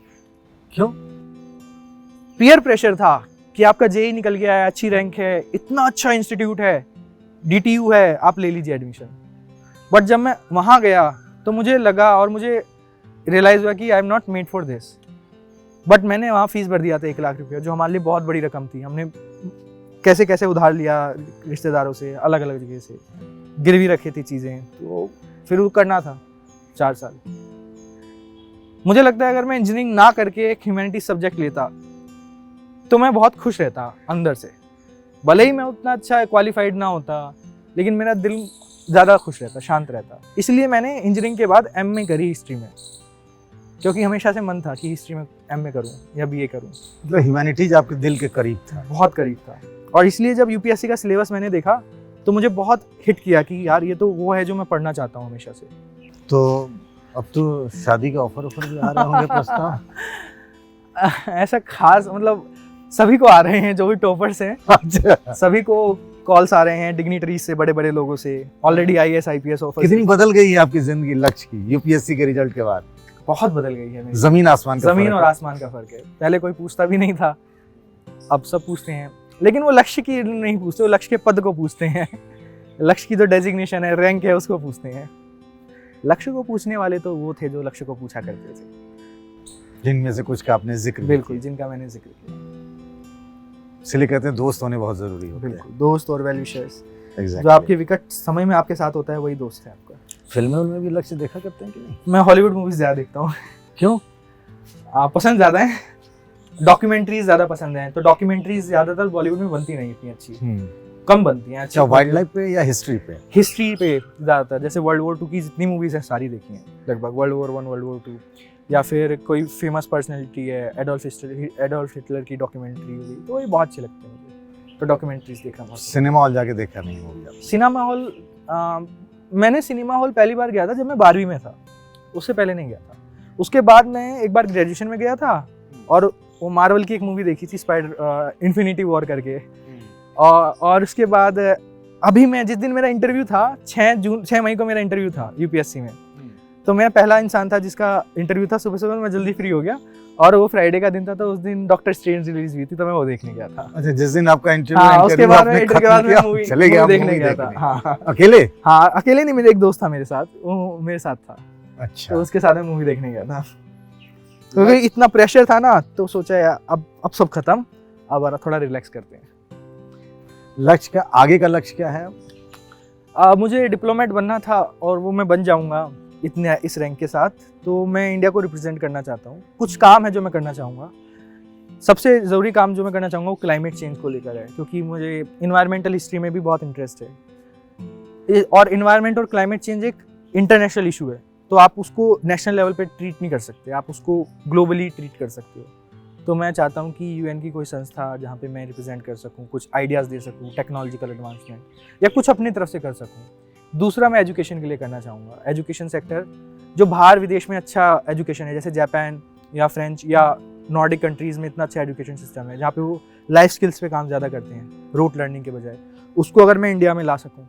क्यों? पीयर प्रेशर था कि आपका जेई निकल गया है, अच्छी रैंक है, इतना अच्छा इंस्टीट्यूट है, DTU है, आप ले लीजिए एडमिशन। बट जब मैं वहाँ गया तो मुझे लगा, और मुझे रियलाइज़ हुआ कि I am not made for this. But मैंने वहाँ फीस भर दिया था 1 लाख रुपये, जो हमारे लिए बहुत बड़ी रकम थी। हमने कैसे कैसे उधार लिया रिश्तेदारों से, अलग अलग जगह से गिरवी रखी थी चीज़ें, तो फिर वो करना था 4 साल। मुझे लगता है अगर मैं इंजीनियरिंग ना करके एक ह्यूमैनिटीज सब्जेक्ट लेता तो मैं बहुत खुश रहता अंदर से। भले ही मैं उतना अच्छा क्वालिफाइड ना होता, लेकिन मेरा दिल ज़्यादा खुश रहता, शांत रहता। इसलिए मैंने इंजीनियरिंग के बाद MA करी हिस्ट्री में, क्योंकि हमेशा से मन था कि हिस्ट्री में MA करूं या BA करूं। मतलब ह्यूमैनिटीज आपके दिल के करीब था? बहुत करीब था। और इसलिए जब UPSC का सिलेबस मैंने देखा तो मुझे बहुत हिट किया कि यार ये तो वो है जो मैं पढ़ना चाहता हूँ हमेशा से। तो अब तो शादी का ऑफर भी आ रहे होंगे, प्रस्ताव? ऐसा खास मतलब सभी को आ रहे हैं, जो भी टॉपर्स हैं अच्छा। सभी को कॉल्स आ रहे हैं, डिग्निटरीज से, बड़े बड़े लोगों से। Already IAS IPS offer. कितनी बदल गई है आपकी जिंदगी लक्ष्य की UPSC के रिजल्ट के बाद? बहुत बदल गई है मेरी। जमीन आसमान का जमीन फर्क और है। आसमान का फर्क है। पहले कोई पूछता भी नहीं था, अब सब पूछते हैं, लेकिन वो लक्ष्य की नहीं पूछते, वो लक्ष्य के पद को पूछते हैं। लक्ष्य की जो डेजिग्नेशन है, रैंक है, उसको पूछते हैं। लक्ष्य को पूछने वाले तो वो थे जो लक्ष्य को पूछा करते थे, जिनमें से कुछ का आपने जिक्र भी बिल्कुल, किया। जिनका मैंने जिक्र किया। इसलिए कहते हैं दोस्त होने बहुत जरूरी होते हैं। बिल्कुल, दोस्त और वेल विशर्स। Exactly. जो आपके विकट समय में आपके साथ होता है वही दोस्त है आपका। फिल्मों में भी लक्ष्य देखा करते हैं कि नहीं? मैं हॉलीवुड मूवीज ज्यादा देखता हूँ। क्यों? पसंद ज्यादा है, डॉक्यूमेंट्रीज ज्यादा पसंद है। तो डॉक्यूमेंट्रीज ज्यादातर बॉलीवुड में बनती नहीं इतनी अच्छी, कम बनती हैं। अच्छा, वाइल्ड लाइफ पे या हिस्ट्री पे? हिस्ट्री पे ज्यादातर, जैसे वर्ल्ड वॉर 2 की जितनी मूवीज हैं सारी देखी हैं लगभग, वर्ल्ड वॉर 1, वर्ल्ड वॉर 2, या फिर कोई फेमस पर्सनैलिटी है, एडोल्फ हिटलर की डॉक्यूमेंट्री हुई, तो ये बहुत अच्छी लगती है मुझे। तो डॉक्यूमेंट्रीज देखना बहुत। सिनेमा हॉल जाके देखा नहीं मूवी? सिनेमा हॉल मैंने सिनेमा हॉल पहली बार गया था जब मैं 12वीं में था, उससे पहले नहीं गया था। उसके बाद मैं एक बार ग्रेजुएशन में गया था और वो मार्वल की एक मूवी देखी थी, इन्फिनिटी वॉर करके। और उसके बाद अभी मैं जिस दिन मेरा इंटरव्यू था, 6 मई को मेरा इंटरव्यू था UPSC में, तो मैं पहला इंसान था जिसका इंटरव्यू था। सुबह सुबह मैं जल्दी फ्री हो गया, और वो फ्राइडे का दिन था, तो उस दिन डॉक्टर स्ट्रेंज रिलीज हुई थी, तो मैं वो देखने गया था। अच्छा, जिस दिन आपका उसके बाद मैं मूवी देखने गया था। हाँ, अकेले? हाँ, अकेले नहीं, मेरे एक दोस्त था मेरे साथ, वो मेरे साथ था। अच्छा। तो उसके साथ मैं मूवी देखने गया था, क्योंकि इतना प्रेशर था ना, तो सोचा यार अब सब खत्म, अब थोड़ा रिलैक्स करते हैं। लक्ष्य का आगे का लक्ष्य क्या है? मुझे डिप्लोमेट बनना था, और वो मैं बन जाऊंगा इस रैंक के साथ। तो मैं इंडिया को रिप्रेजेंट करना चाहता हूँ। कुछ काम है जो मैं करना चाहूँगा। सबसे ज़रूरी काम जो मैं करना चाहूँगा वो क्लाइमेट चेंज को लेकर है, क्योंकि मुझे इन्वायरमेंटल हिस्ट्री में भी बहुत इंटरेस्ट है। और इन्वायरमेंट और क्लाइमेट चेंज एक इंटरनेशनल इशू है, तो आप उसको नेशनल लेवल पे ट्रीट नहीं कर सकते, आप उसको ग्लोबली ट्रीट कर सकते हो। तो मैं चाहता हूँ कि यूएन की कोई संस्था जहाँ पे मैं रिप्रेजेंट कर सकूँ, कुछ आइडियाज़ दे सकूँ, टेक्नोलॉजिकल एडवांसमेंट या कुछ अपनी तरफ से कर सकूँ। दूसरा मैं एजुकेशन के लिए करना चाहूँगा, एजुकेशन सेक्टर जो बाहर विदेश में अच्छा एजुकेशन है, जैसे जापान या फ्रेंच या नॉर्डिक कंट्रीज़ में इतना अच्छा एजुकेशन सिस्टम है जहाँ पे वो लाइफ स्किल्स पे काम ज़्यादा करते हैं रोट लर्निंग के बजाय, उसको अगर मैं इंडिया में ला सकूँ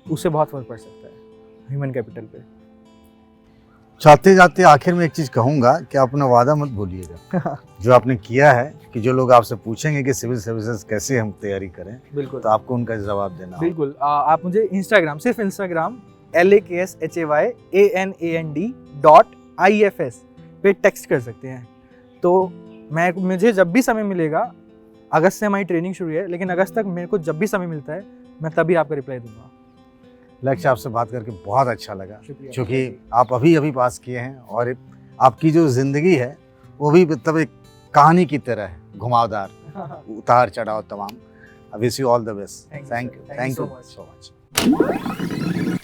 उससे बहुत फर्क पड़ सकता है ह्यूमन कैपिटल पे। जाते जाते आखिर में एक चीज़ कहूँगा कि अपना वादा मत भूलिएगा जो आपने किया है कि जो लोग आपसे पूछेंगे कि सिविल सर्विसेज कैसे हम तैयारी करें, बिल्कुल, तो आपको उनका जवाब देना होगा। बिल्कुल। आप मुझे इंस्टाग्राम, सिर्फ इंस्टाग्राम LAKSHAYANAND.IFS पे टेक्स्ट कर सकते हैं। तो मुझे जब भी समय मिलेगा, अगस्त से हमारी ट्रेनिंग शुरू है, लेकिन अगस्त तक मेरे को जब भी समय मिलता है मैं तभी आपका रिप्लाई दूंगा। लक्ष्य, आपसे बात करके बहुत अच्छा लगा, शुक्रिया। क्योंकि आप अभी पास किए हैं और आपकी जो ज़िंदगी है वो भी मतलब एक कहानी की तरह है, घुमावदार, उतार चढ़ाव तमाम। I wish you all the best. Thank you, thank sir. You, Thank you thank so you much. So much.